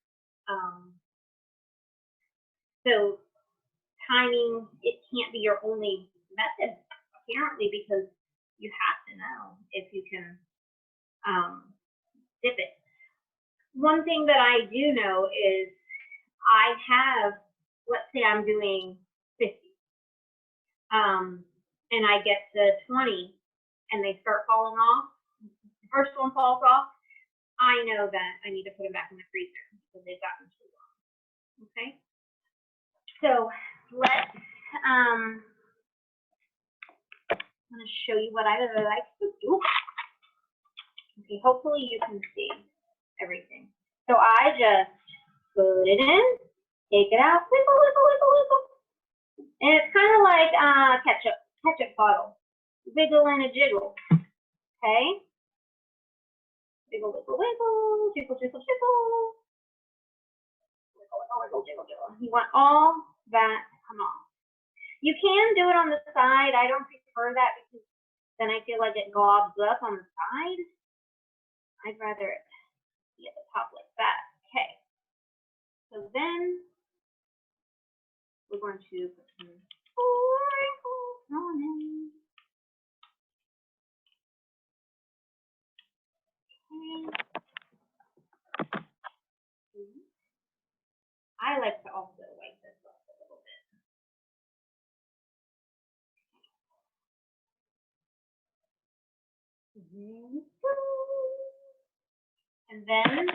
So timing, it can't be your only method, apparently, because you have to know if you can dip it. One thing that I do know is I have, let's say I'm doing 50, and I get to 20 and they start falling off, the first one falls off, I know that I need to put them back in the freezer because they've gotten too long. Okay, so let's I'm going to show you what I like to do. Okay, hopefully you can see everything. So I just put it in, take it out, wiggle, wiggle, wiggle, wiggle. And it's kind of like ketchup bottle. Wiggle and a jiggle. Okay? Wiggle, wiggle, wiggle, jiggle, jiggle, jiggle. Wiggle, wiggle, wiggle, jiggle, jiggle. You want all that to come off. You can do it on the side. I don't prefer that because then I feel like it gobs up on the side. I'd rather it be at the top like that. Okay. So then we're going to put some sprinkles on it. Okay. I like to also wipe this up a little bit. And then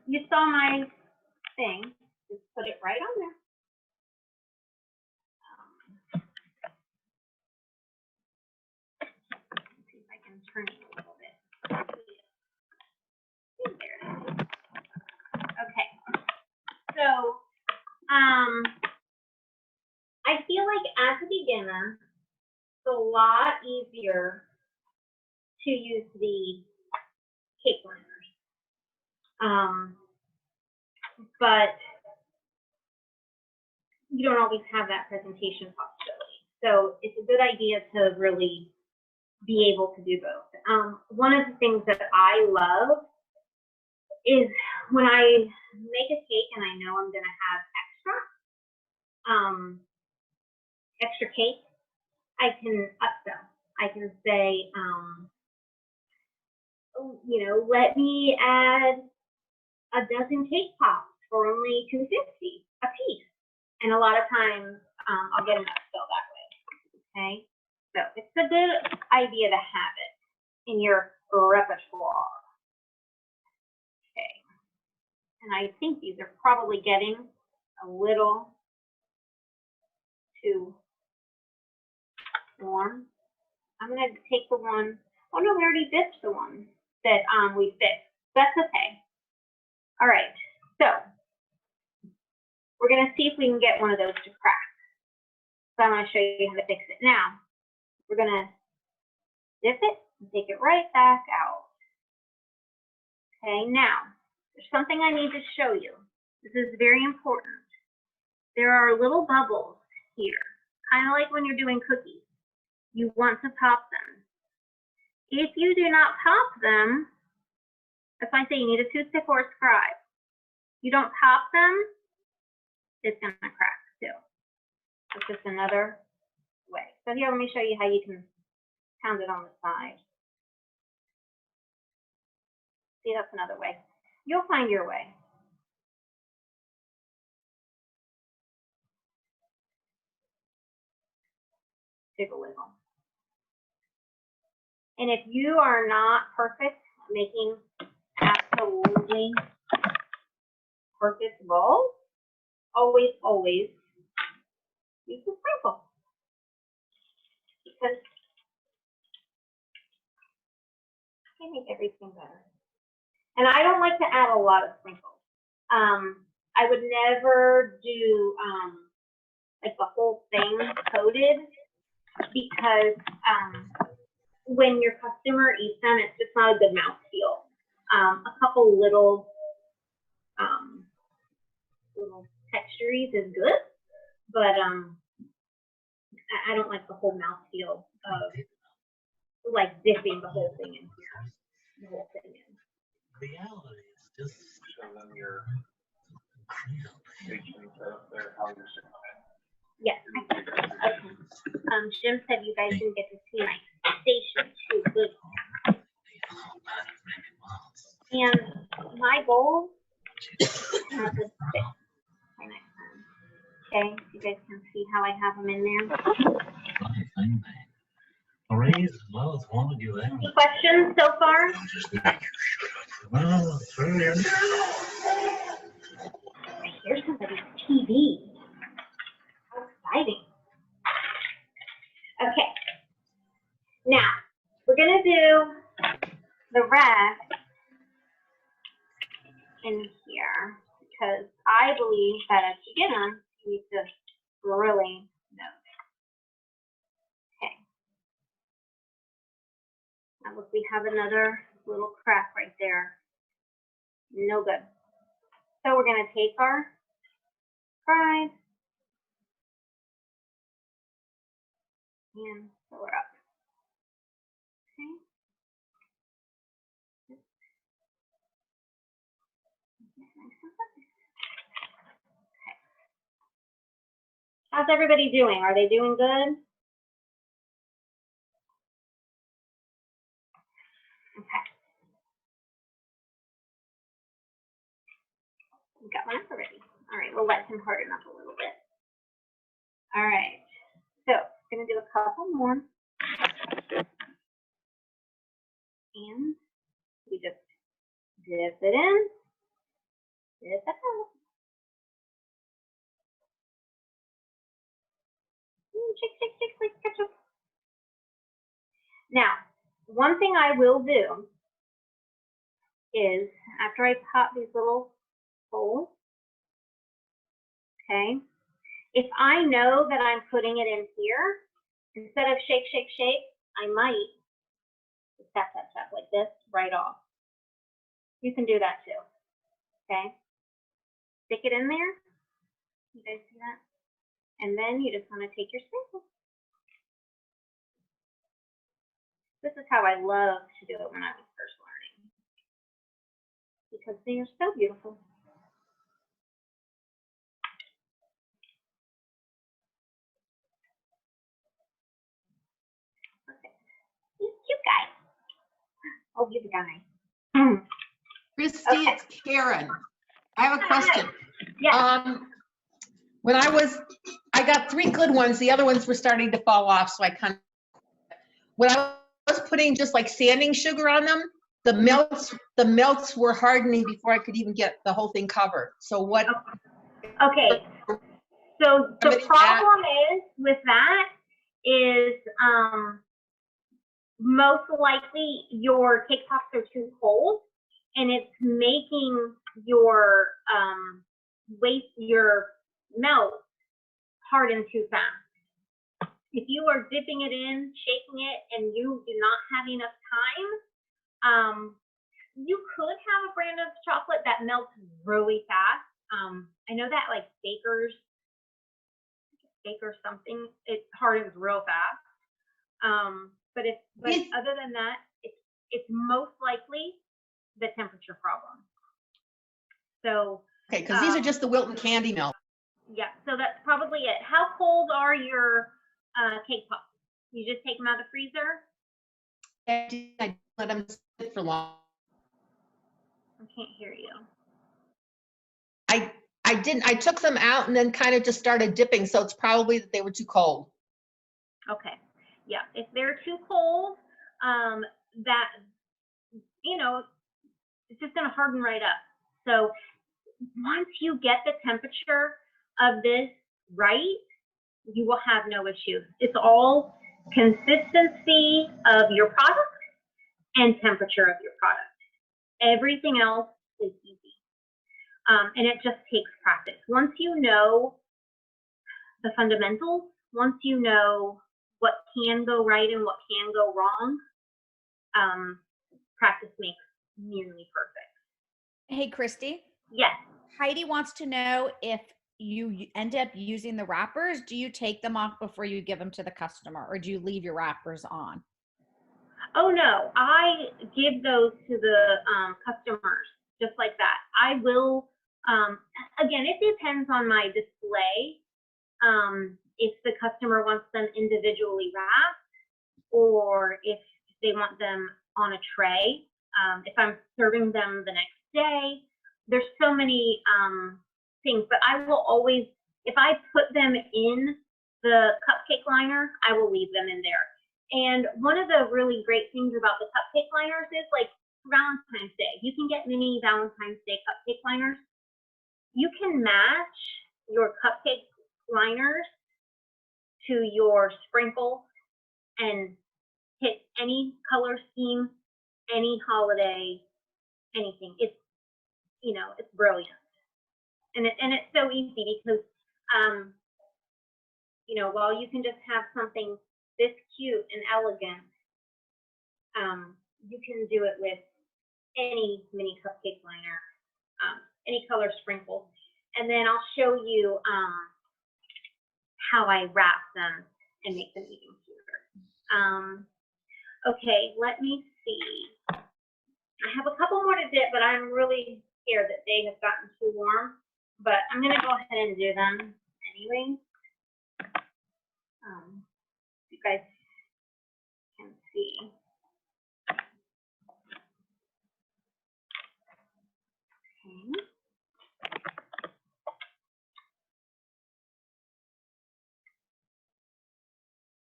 you saw my thing. Just put it right on there. Let's see if I can turn it a little bit. There it is. Okay. So, I feel like as a beginner, it's a lot easier to use the cake liners. But you don't always have that presentation possibility. So it's a good idea to really be able to do both. One of the things that I love is when I make a cake and I know I'm gonna have extra cake, I can upsell. I can say, you know, let me add a dozen cake pops for only $2.50 a piece. And a lot of times I'll get an upsell that way. Okay, so it's a good idea to have it in your repertoire. Okay, and I think these are probably getting a little too warm. I'm gonna take the one, oh no, we already dipped the one that we fixed. That's okay. All right, so we're gonna see if we can get one of those to crack. So I'm gonna show you how to fix it. Now, we're gonna dip it and take it right back out. Okay, now, there's something I need to show you. This is very important. There are little bubbles here, kind of like when you're doing cookies. You want to pop them. If you do not pop them, that's why I say you need a toothpick or a scribe. You don't pop them, it's gonna crack too. It's just another way. So here, let me show you how you can pound it on the side. See, that's another way. You'll find your way. Jiggle wiggle. And if you are not perfect at making absolutely perfect rolls, always, always use the sprinkle. Because they make everything better. And I don't like to add a lot of sprinkles. I would never do like the whole thing coated because when your customer eats them, it's just not a good mouthfeel. A couple little textures is good, but I don't like the whole mouthfeel of like dipping the whole thing in here. The whole thing in. Reality is just show them your station set up there, how you're sitting on it. Yes. Okay. Jim said you guys didn't get to see my station too good. And my goal is to have this fit by next time. Okay, so you guys can see how I have them in there. Any questions so far? I hear somebody's TV. How exciting. Okay. Now, we're going to do the rest in here because I believe that as a beginner, you need to really know this. Okay. Now look, we have another little crack right there. No good. So we're going to take our scribe and fill her up. Okay. How's everybody doing? Are they doing good? Okay. We got one up already. All right, we'll let him harden up a little bit. All right. So, I'm gonna do a couple more. And we just dip it in, dip it out. Shake, shake, shake, like ketchup. Now, one thing I will do is after I pop these little holes, okay, if I know that I'm putting it in here, instead of shake, shake, shake, I might just tap, tap, tap like this right off. You can do that too, okay? Stick it in there. You guys see that? And then you just want to take your sprinkle. This is how I love to do it when I was first learning, because they are so beautiful. Okay. He's a cute guy. Oh, he's a guy. Christy, Okay. it's Karen. I have a question. Yeah. When I got 3 good ones, the other ones were starting to fall off, so when I was putting just like sanding sugar on them, the melts were hardening before I could even get the whole thing covered. So what? Okay. So the problem is with that is most likely your cake pops are too cold, and it's making your your melt harden too fast. If you are dipping it in, shaking it, and you do not have enough time, you could have a brand of chocolate that melts really fast. I know that like Baker's something, it hardens real fast. But other than that, it's most likely the temperature problem. So Okay, because these are just the Wilton candy melt. yeah, so that's probably it. How cold are your cake pops? You just take them out of the freezer? I let them sit for long. I can't hear you. I didn't. I took them out and then kind of just started dipping, so it's probably that they were too cold. Okay. Yeah, if they're too cold, that, it's just gonna harden right up. So once you get the temperature of this right, you will have no issues. It's all consistency of your product and temperature of your product. Everything else is easy. And it just takes practice. Once you know the fundamentals, once you know what can go right and what can go wrong, practice makes nearly perfect. Hey, Christy. Yes. Heidi wants to know if you end up using the wrappers, do you take them off before you give them to the customer, or do you leave your wrappers on? Oh no, I give those to the customers just like that. I will, again, it depends on my display. If the customer wants them individually wrapped, or if they want them on a tray. If I'm serving them the next day, there's so many things, but I will always, if I put them in the cupcake liner, I will leave them in there. And one of the really great things about the cupcake liners is, like, Valentine's Day, you can get mini Valentine's Day cupcake liners. You can match your cupcake liners to your sprinkles and hit any color scheme, any holiday, anything. It's, it's brilliant. And it's so easy because, while you can just have something this cute and elegant, you can do it with any mini cupcake liner, any color sprinkle. And then I'll show you how I wrap them and make them even cuter. Okay, let me see. I have a couple more to dip, but I'm really scared that they have gotten too warm. But I'm gonna go ahead and do them anyway. You guys can see. Okay.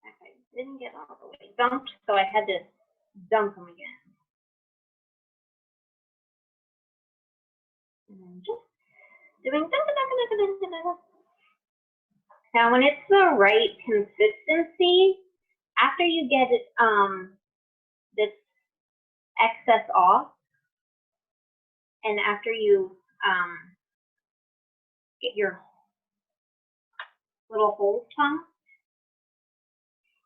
Okay, didn't get all the way dumped, so I had to dump them again. And then just doing now when it's the right consistency, after you get it this excess off, and after you get your little holes pumped,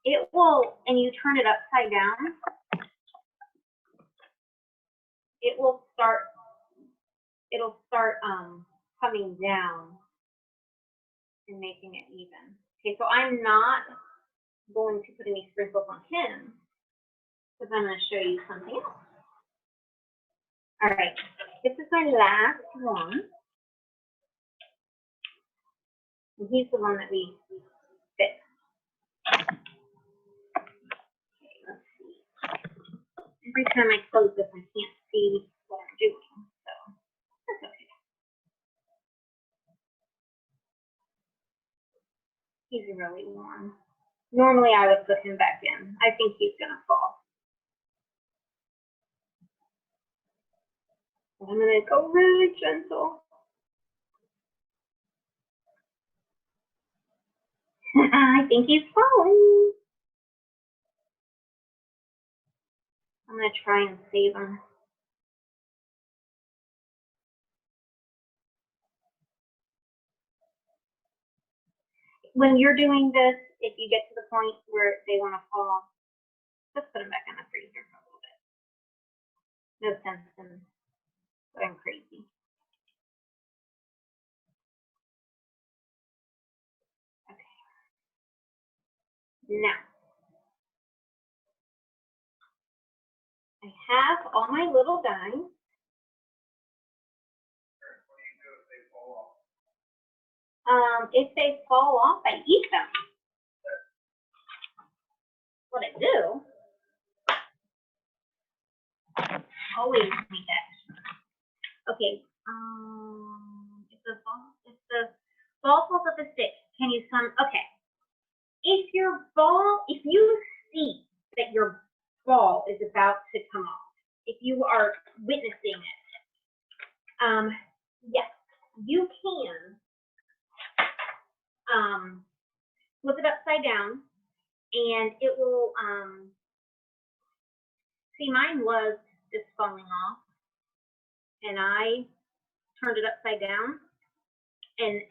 it will, and you turn it upside down, it'll start coming down and making it even. Okay, so I'm not going to put any sprinkles on him because I'm going to show you something else. All right, this is my last one. And he's the one that we fixed. Okay, let's see. Every time I close this, I can't see what I'm doing, so that's okay. He's really warm. Normally I would put him back in. I think he's gonna fall. I'm gonna go really gentle. I think he's falling. I'm gonna try and save him. When you're doing this, if you get to the point where they want to fall, just put them back in the freezer for a little bit. No sense in going crazy. Okay. Now, I have all my little guys. If they fall off, I eat them. What I do, always eat that. Okay. If the ball falls off the stick, can you okay. If you see that your ball is about to come off, if you are witnessing it, yes, you can flip it upside down, and it will, see, mine was just falling off, and I turned it upside down, and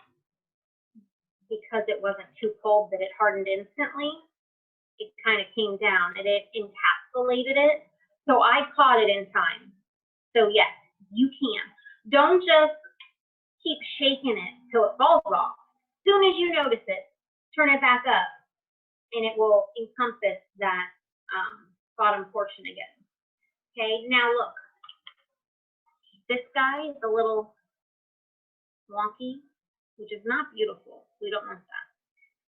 because it wasn't too cold that it hardened instantly, it kind of came down, and it encapsulated it, so I caught it in time. So yes, you can. Don't just keep shaking it till it falls off. As soon as you notice it, turn it back up, and it will encompass that bottom portion again. Okay, now look. This guy is a little wonky, which is not beautiful. We don't want that.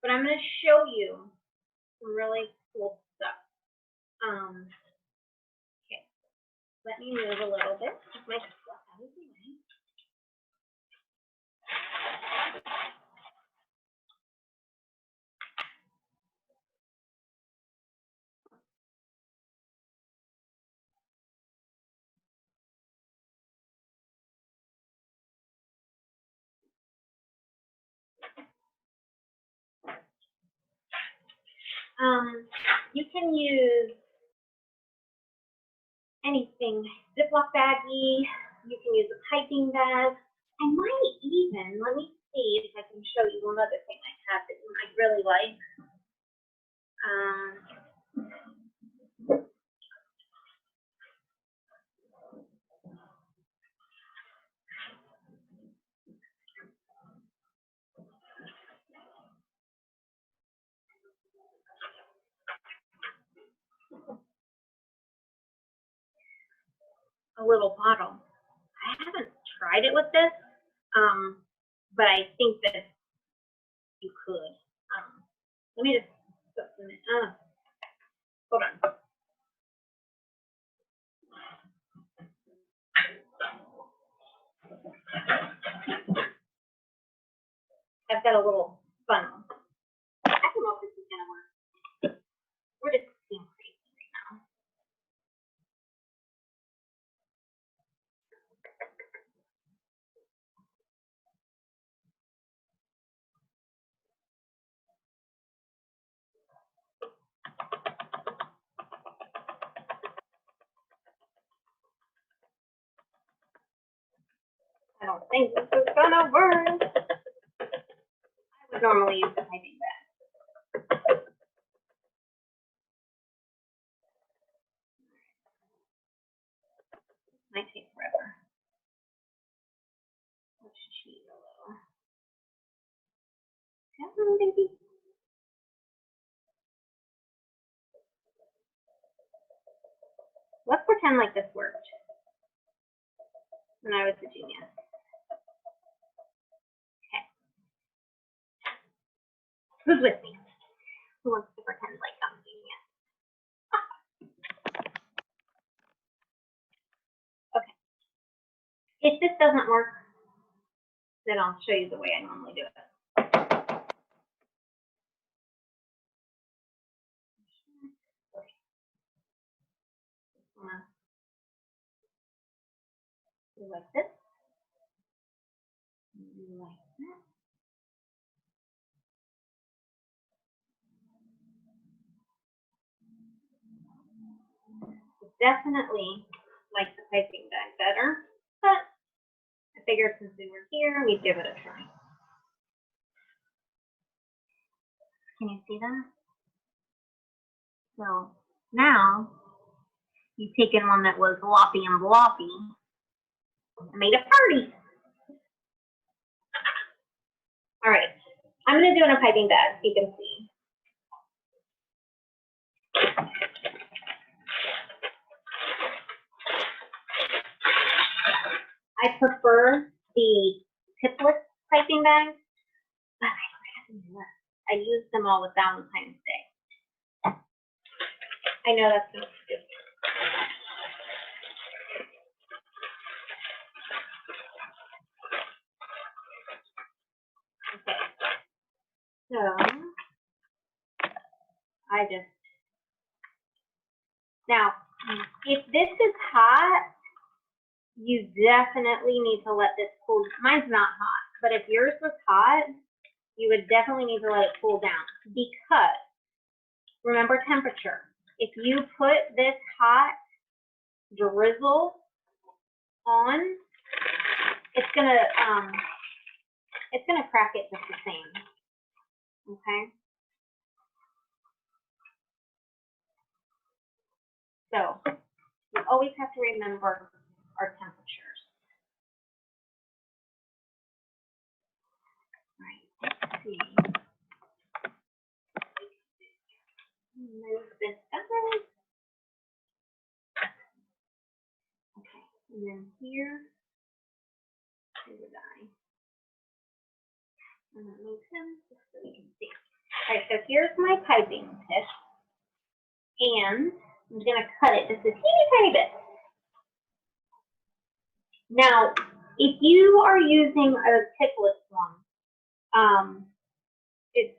But I'm going to show you some really cool stuff. Okay, let me move a little bit. Get my stuff out of the way. You can use anything, Ziploc baggie, you can use a piping bag. I might even, let me see if I can show you one other thing I have that you might really like. a little bottle. I haven't tried it with this, but I think that you could. Let me just put some in. Hold on. I've got a little funnel. I don't know if this is gonna work. We're just being crazy right now. I don't think this is gonna work. I would normally use the piping bag. Might take forever. Let's cheat a little. Come on, baby. Let's pretend like this worked when I was a genius. Okay. Who's with me? Who wants to pretend like I'm a genius? Okay. If this doesn't work, then I'll show you the way I normally do it. Do like this. Like that. Definitely like the piping bag better, but I figured since we were here, we'd give it a try. Can you see that? So now you've taken one that was loppy and bloppy and made a party. All right, I'm gonna do it in a piping bag so you can see. I prefer the tipless piping bags, but I use them all with Valentine's Day. I know that's so stupid. Okay, so I just, now, if this is hot, you definitely need to let this cool. Mine's not hot, but if yours was hot, you would definitely need to let it cool down because remember temperature. If you put this hot drizzle on, it's gonna crack it just the same. Okay. So we always have to remember our temperatures. Right. Let's see. Move this up. Okay. And then here would I. I'm gonna move him just so we can see. All right. So here's my piping tip, and I'm gonna cut it just a teeny tiny bit. Now, if you are using a tipless one, it's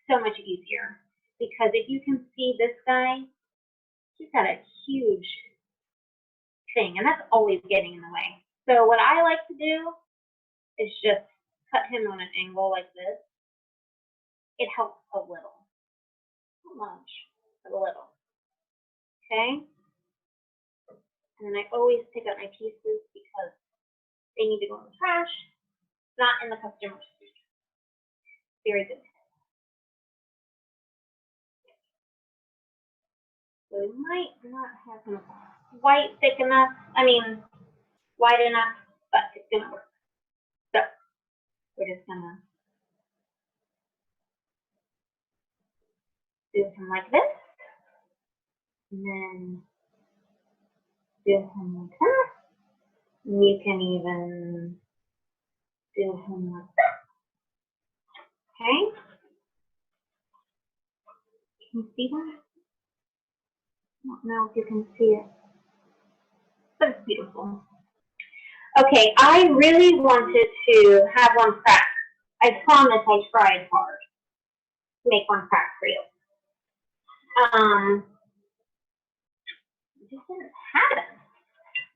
so much easier because if you can see this guy, he's got a huge thing, and that's always getting in the way. So what I like to do is just cut him on an angle like this. It helps a little, not much, but a little. Okay. And then I always pick up my pieces because they need to go in the trash, not in the customer's food. Very good. So we might not have them quite thick enough, wide enough, but it's gonna work. So we're just gonna do some like this, and then do him like that. And you can even do him like that. Okay? Can you see that? I don't know if you can see it, but it's beautiful. Okay, I really wanted to have one crack. I promise I tried hard to make one crack for you. It just didn't happen.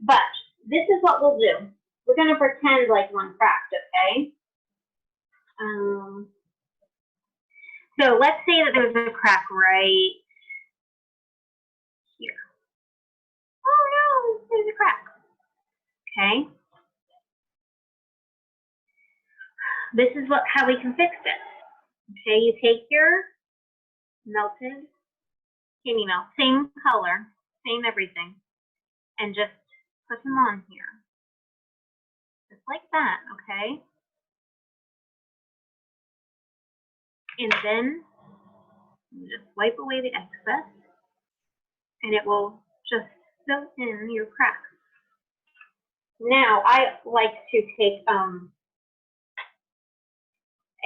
But this is what we'll do. We're going to pretend like one cracked, okay? So let's say that there's a crack right here. Oh no, there's a crack. Okay. This is how we can fix it. Okay, you take your melted candy melt, same color, same everything, and just put them on here. Just like that, okay? And then you just wipe away the excess, and it will just fill in your cracks. Now, I like to take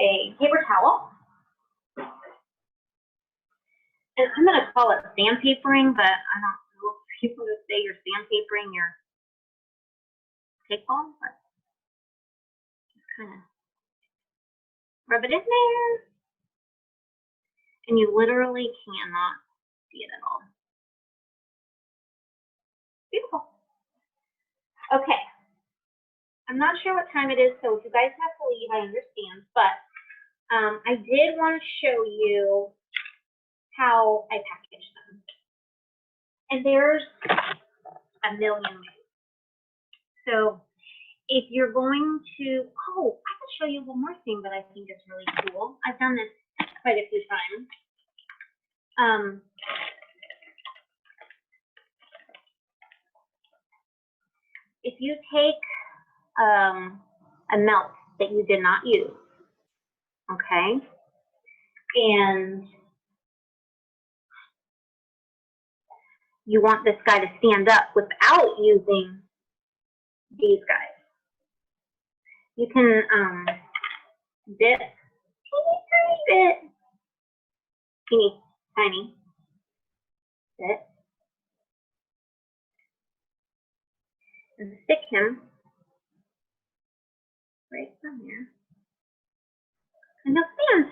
a paper towel, and I'm going to call it sandpapering, but I don't know if people would say you're sandpapering your cake ball, but just kind of rub it in there, and you literally cannot see it at all. Beautiful. Okay. I'm not sure what time it is, so if you guys have to leave, I understand, but I did want to show you how I package them. And there's a million ways. So if you're going to, oh, I can show you one more thing that I think is really cool. I've done this quite a few times. If you take a melt that you did not use, okay, and you want this guy to stand up without using these guys, you can dip teeny tiny bit, and stick him right from there, and he'll stand.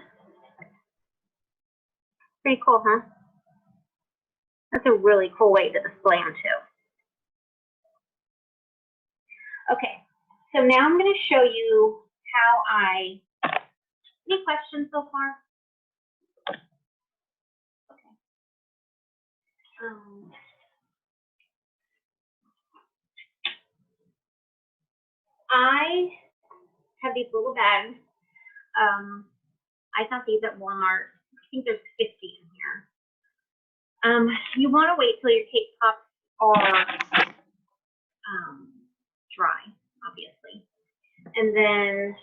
Pretty cool, huh? That's a really cool way to display them too. Okay, so now I'm going to show you how any questions so far? Okay. I have these little bags. I got these at Walmart. I think there's 50 in here. You want to wait till your cake pops are dry, obviously. And then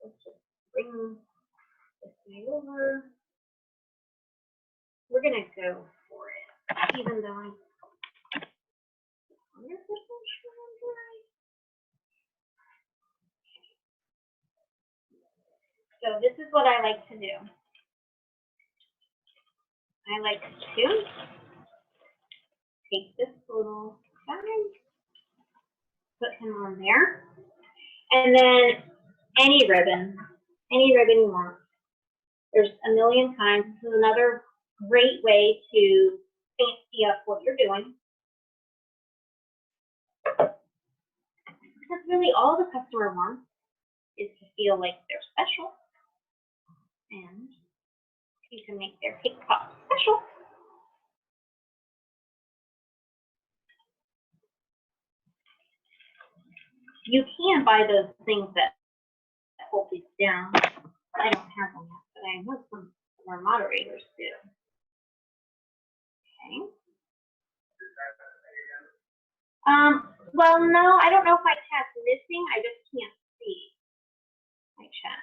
let's just bring this guy over. We're going to go for it, even though I'm 100% sure I'm dry. So this is what I like to do. I like to take this little guy, put him on there, and then any ribbon you want. There's a million kinds. This is another great way to fancy up what you're doing. Because really all the customer wants is to feel like they're special. And you can make their cake pop special. You can buy those things that hold these down. I don't have them yet, but I know some of our moderators do. Okay. Well, no, I don't know if my chat's missing. I just can't see my chat.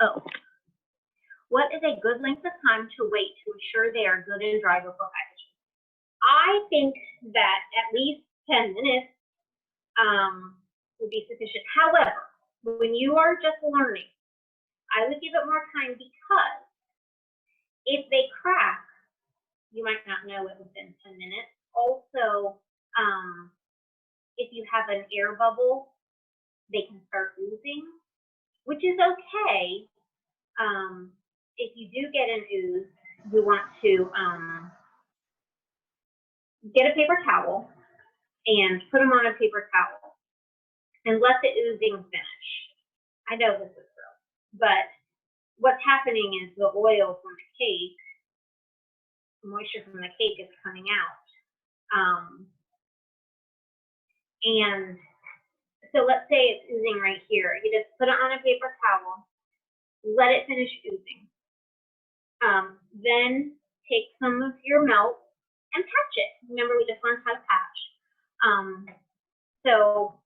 Oh. What is a a good length of time to wait to ensure they are good and dry before packaging. I think that at least 10 minutes would be sufficient. However, when you are just learning, I would give it more time because if they crack, you might not know it within 10 minutes. Also, if you have an air bubble, they can start oozing, which is okay. If you do get an ooze, you want to get a paper towel and put them on a paper towel and let the oozing finish. I know this is gross, but what's happening is the oil from the cake, the moisture from the cake is coming out. And so let's say it's oozing right here. You just put it on a paper towel, let it finish oozing. Then take some of your milk and patch it. Remember, we just learned how to patch. So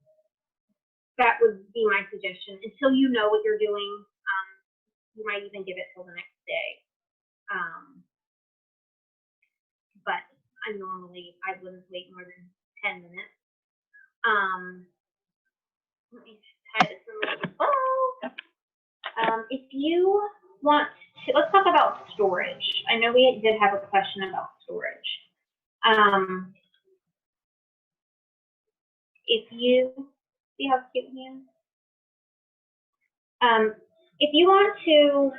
that would be my suggestion. Until you know what you're doing, you might even give it till the next day. But I wouldn't wait more than 10 minutes. Let me tie this in a little bow. If you want to, let's talk about storage. I know we did have a question about storage. If you see how cute he is? If you want to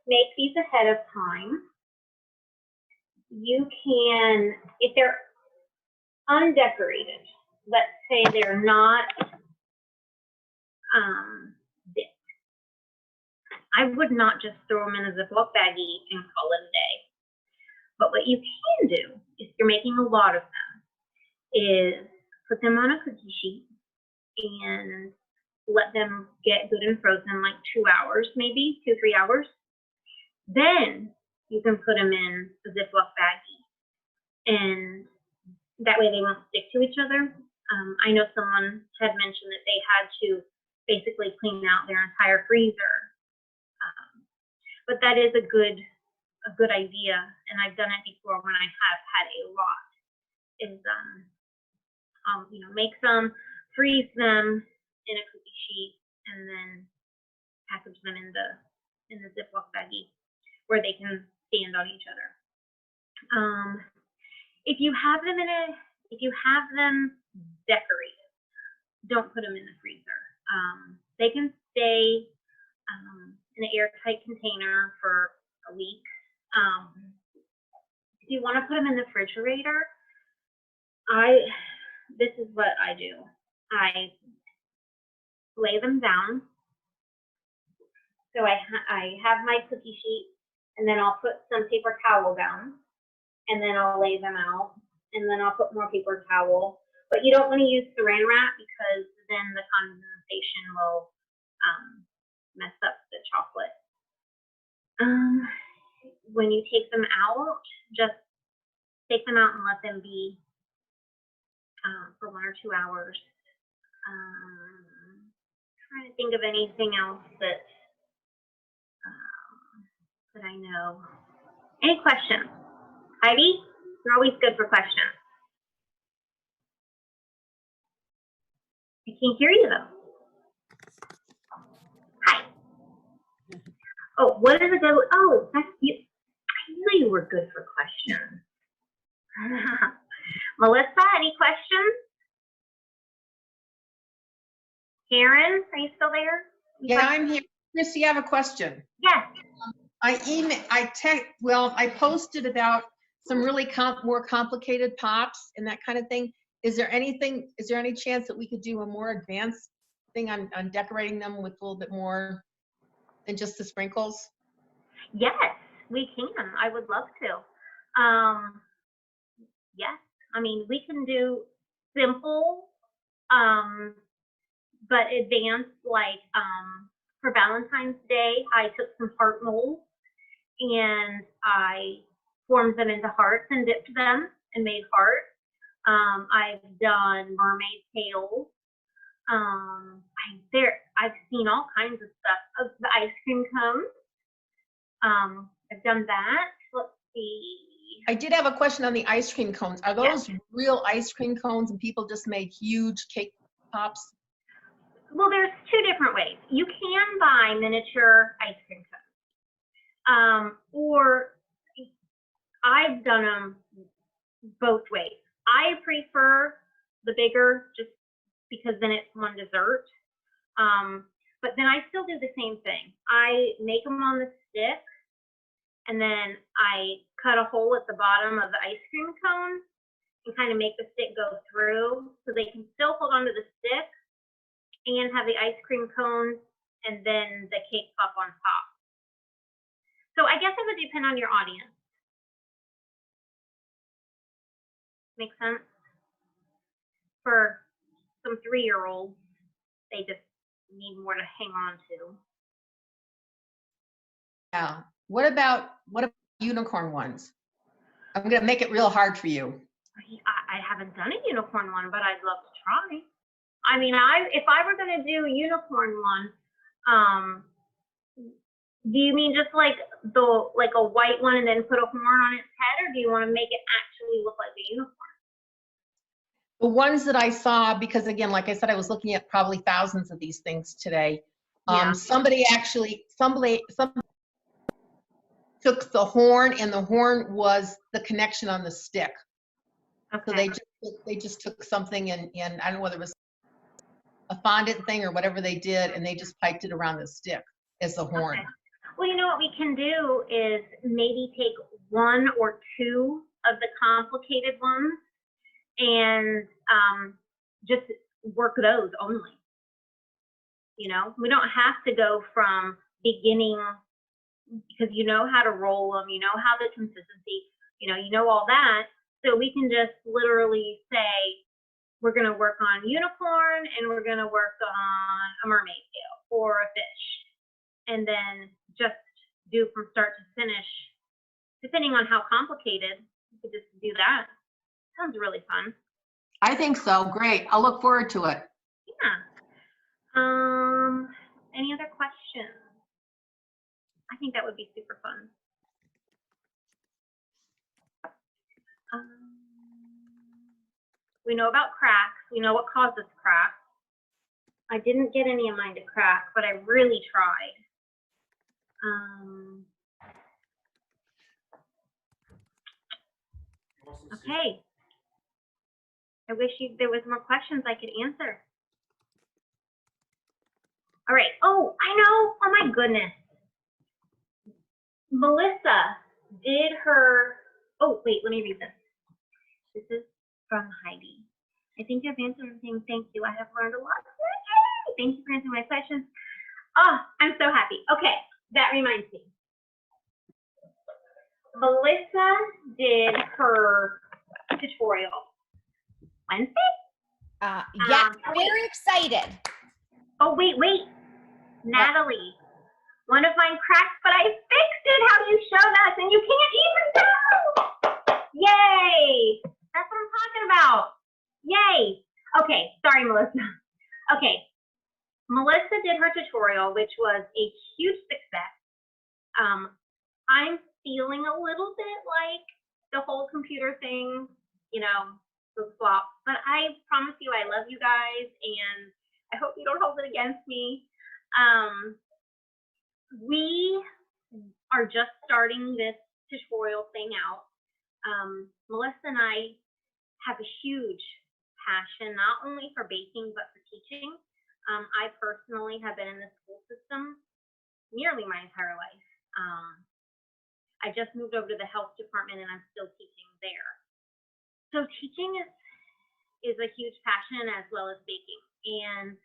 make these ahead of time, you can, if they're undecorated, let's say they're not dipped, I would not just throw them in a Ziploc baggie and call it a day. But what you can do, if you're making a lot of them, is put them on a cookie sheet and let them get good and frozen like 2 hours, maybe 2-3 hours. Then you can put them in a Ziploc baggie, and that way they won't stick to each other. I know someone had mentioned that they had to basically clean out their entire freezer, but that is a good idea, and I've done it before when I have had a lot. Is make some, freeze them in a cookie sheet, and then package them in the Ziploc baggie where they can stand on each other. If you have them decorated, don't put them in the freezer. They can stay in an airtight container for a week. If you want to put them in the refrigerator, this is what I do. I lay them down. So I have my cookie sheet, and then I'll put some paper towel down, and then I'll lay them out, and then I'll put more paper towel. But you don't want to use saran wrap because then the condensation will mess up the chocolate. When you take them out, just take them out and let them be for 1 or 2 hours. Trying to think of anything else that I know. Any questions? Heidi, you're always good for questions. I can't hear you though. Hi. Oh, what is a good? Oh, that's you. I knew you were good for questions. Melissa, any questions? Karen, are you still there? Yeah, I'm here. Chrissy, I have a question. Yes. I posted about some really more complicated pops and that kind of thing. Is there any chance that we could do a more advanced thing on decorating them with a little bit more than just the sprinkles? Yes, we can. I would love to. Yes, I mean, we can do simple, but advanced, like for Valentine's Day, I took some heart molds and I formed them into hearts and dipped them and made hearts. I've done mermaid tails. I've seen all kinds of stuff. The ice cream cones. I've done that. Let's see. I did have a question on the ice cream cones. Are those real ice cream cones and people just made huge cake pops? Well, there's two different ways. You can buy miniature ice cream cones. Or I've done them both ways. I prefer the bigger just because then it's one dessert. But then I still do the same thing. I make them on the stick, and then I cut a hole at the bottom of the ice cream cone and kind of make the stick go through so they can still hold onto the stick and have the ice cream cones and then the cake pop on top. So I guess it would depend on your audience. Make sense? For some 3-year-olds, they just need more to hang on to. Yeah. What about unicorn ones? I'm gonna make it real hard for you. I haven't done a unicorn one, but I'd love to try. I mean, if I were gonna do a unicorn one, do you mean just like a white one and then put a horn on its head, or do you want to make it actually look like a unicorn? The ones that I saw, because again, like I said, I was looking at probably thousands of these things today. Yeah. Somebody took the horn, and the horn was the connection on the stick. Okay. So they just took something and I don't know whether it was a fondant thing or whatever they did, and they just piped it around the stick as the horn. Okay. Well, you know what we can do is maybe take 1 or 2 of the complicated ones and just work those only. You know, we don't have to go from beginning, because you know how to roll them, you know how the consistency, you know all that. So we can just literally say, we're going to work on unicorn and we're going to work on a mermaid tail or a fish. And then just do from start to finish, depending on how complicated, you could just do that. Sounds really fun. I think so. Great. I'll look forward to it. Yeah. Any other questions? I think that would be super fun. We know about cracks. We know what causes cracks. I didn't get any of mine to crack, but I really tried. Okay. I wish there was more questions I could answer. All right. Oh, I know. Oh my goodness. Melissa did her, oh wait, let me read this. This is from Heidi. I think you've answered everything. Thank you. I have learned a lot. Yay! Thank you for answering my questions. Oh, I'm so happy. Okay, that reminds me. Melissa did her tutorial Wednesday? Yeah, very excited. Oh, wait. Natalie, one of mine cracked, but I fixed it how you showed us, and you can't even tell. Yay! That's what I'm talking about. Yay! Okay, sorry, Melissa. Okay, Melissa did her tutorial, which was a huge success. I'm feeling a little bit like the whole computer thing, the flop, but I promise you I love you guys, and I hope you don't hold it against me. We are just starting this tutorial thing out. Melissa and I have a huge passion, not only for baking, but for teaching. I personally have been in the school system nearly my entire life. I just moved over to the health department and I'm still teaching there. So teaching is a huge passion as well as baking. And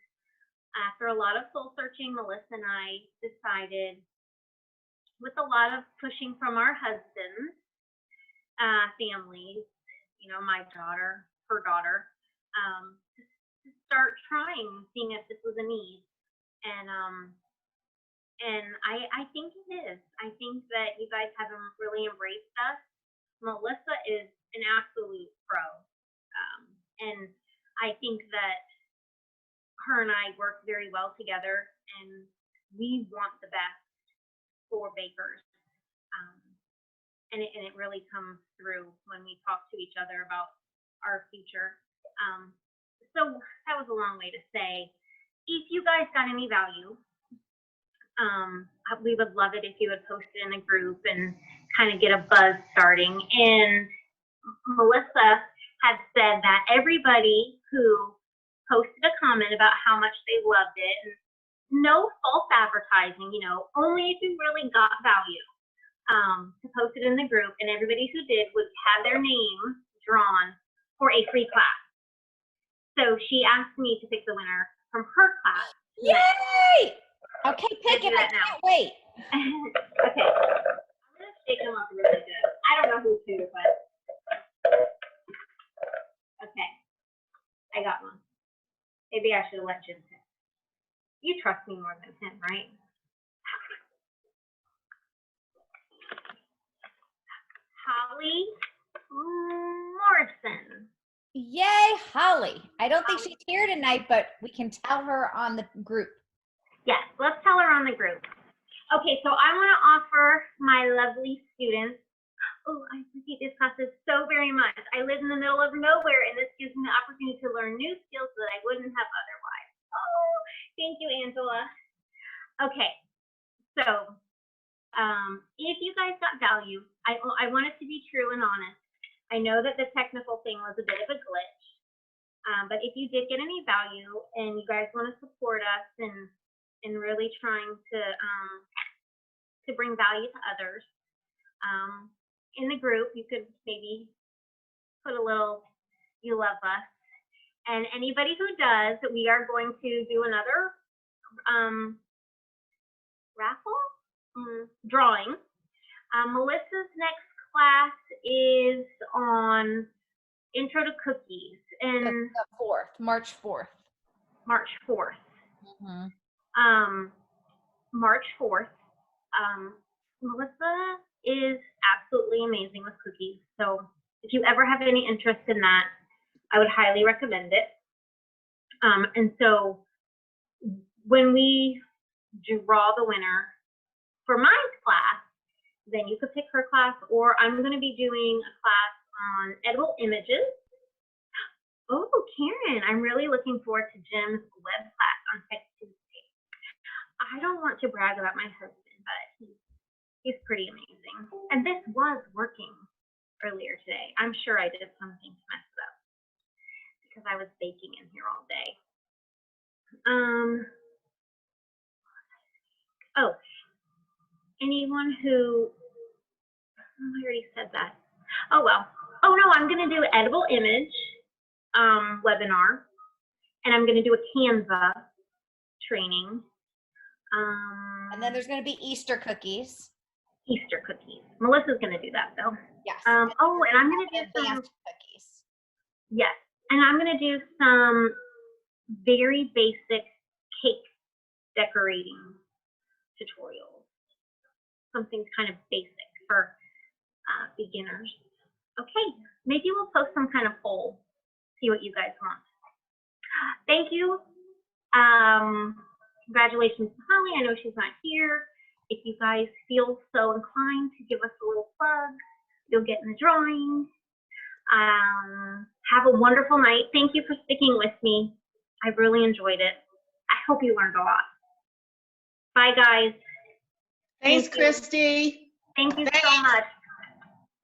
after a lot of soul searching, Melissa and I decided, with a lot of pushing from our husbands, families, my daughter, her daughter, to start trying, seeing if this was a need. And I think it is. I think that you guys haven't really embraced us. Melissa is an absolute pro. And I think that her and I work very well together, and we want the best for bakers. And it really comes through when we talk to each other about our future. So that was a long way to say, if you guys got any value, we would love it if you would post it in a group and kind of get a buzz starting. And Melissa had said that everybody who posted a comment about how much they loved it, and no false advertising, you know, only if you really got value, to post it in the group, and everybody who did would have their name drawn for a free class. So she asked me to pick the winner from her class. Yay! Okay, pick it. I can't wait. Okay. I'm going to shake them up really good. I don't know who to, but. Okay. I got one. Maybe I should have let Jim pick. You trust me more than him, right? Holly Morrison. Yay, Holly. I don't think she's here tonight, but we can tell her on the group. Yes, let's tell her on the group. Okay, so I want to offer my lovely students. Oh, I appreciate this class so very much. I live in the middle of nowhere, and this gives me the opportunity to learn new skills that I wouldn't have otherwise. Oh, thank you, Angela. Okay, so if you guys got value, I want it to be true and honest. I know that the technical thing was a bit of a glitch, but if you did get any value and you guys want to support us and really trying to bring value to others, in the group you could maybe put a little "you love us," and anybody who does, we are going to do another raffle drawing. Melissa's next class is on Intro to Cookies and The 4th, March 4th. March 4th. March 4th. Melissa is absolutely amazing with cookies. So if you ever have any interest in that, I would highly recommend it. And so when we draw the winner for my class, then you could pick her class, or I'm going to be doing a class on edible images. Oh, Karen, I'm really looking forward to Jim's web class on Tech Tuesday. I don't want to brag about my husband, but he's pretty amazing. And this was working earlier today. I'm sure I did something to mess it up because I was baking in here all day. Oh, anyone who, I already said that. Oh, well. Oh, no, I'm going to do edible image webinar, and I'm going to do a Canva training. And then there's going to be Easter cookies. Easter cookies. Melissa's going to do that, though. Yes. Oh, and I'm going to do some advanced cookies. Yes, and I'm going to do some very basic cake decorating tutorials. Something kind of basic for beginners. Okay, maybe we'll post some kind of poll, see what you guys want. Thank you. Congratulations to Holly. I know she's not here. If you guys feel so inclined to give us a little plug, you'll get in the drawing. Have a wonderful night. Thank you for sticking with me. I really enjoyed it. I hope you learned a lot. Bye, guys. Thanks, Christy. Thank you so much.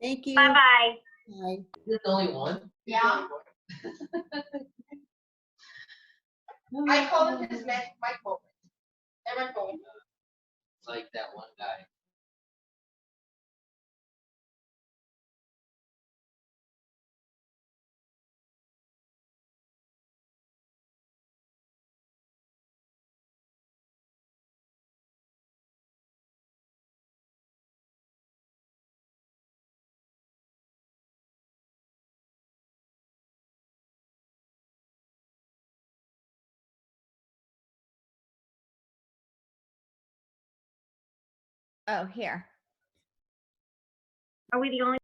Thank you. Bye-bye. Bye. You're the only one? Yeah. I called him his my phone. And my phone. It's like that one guy. Oh, here. Are we the only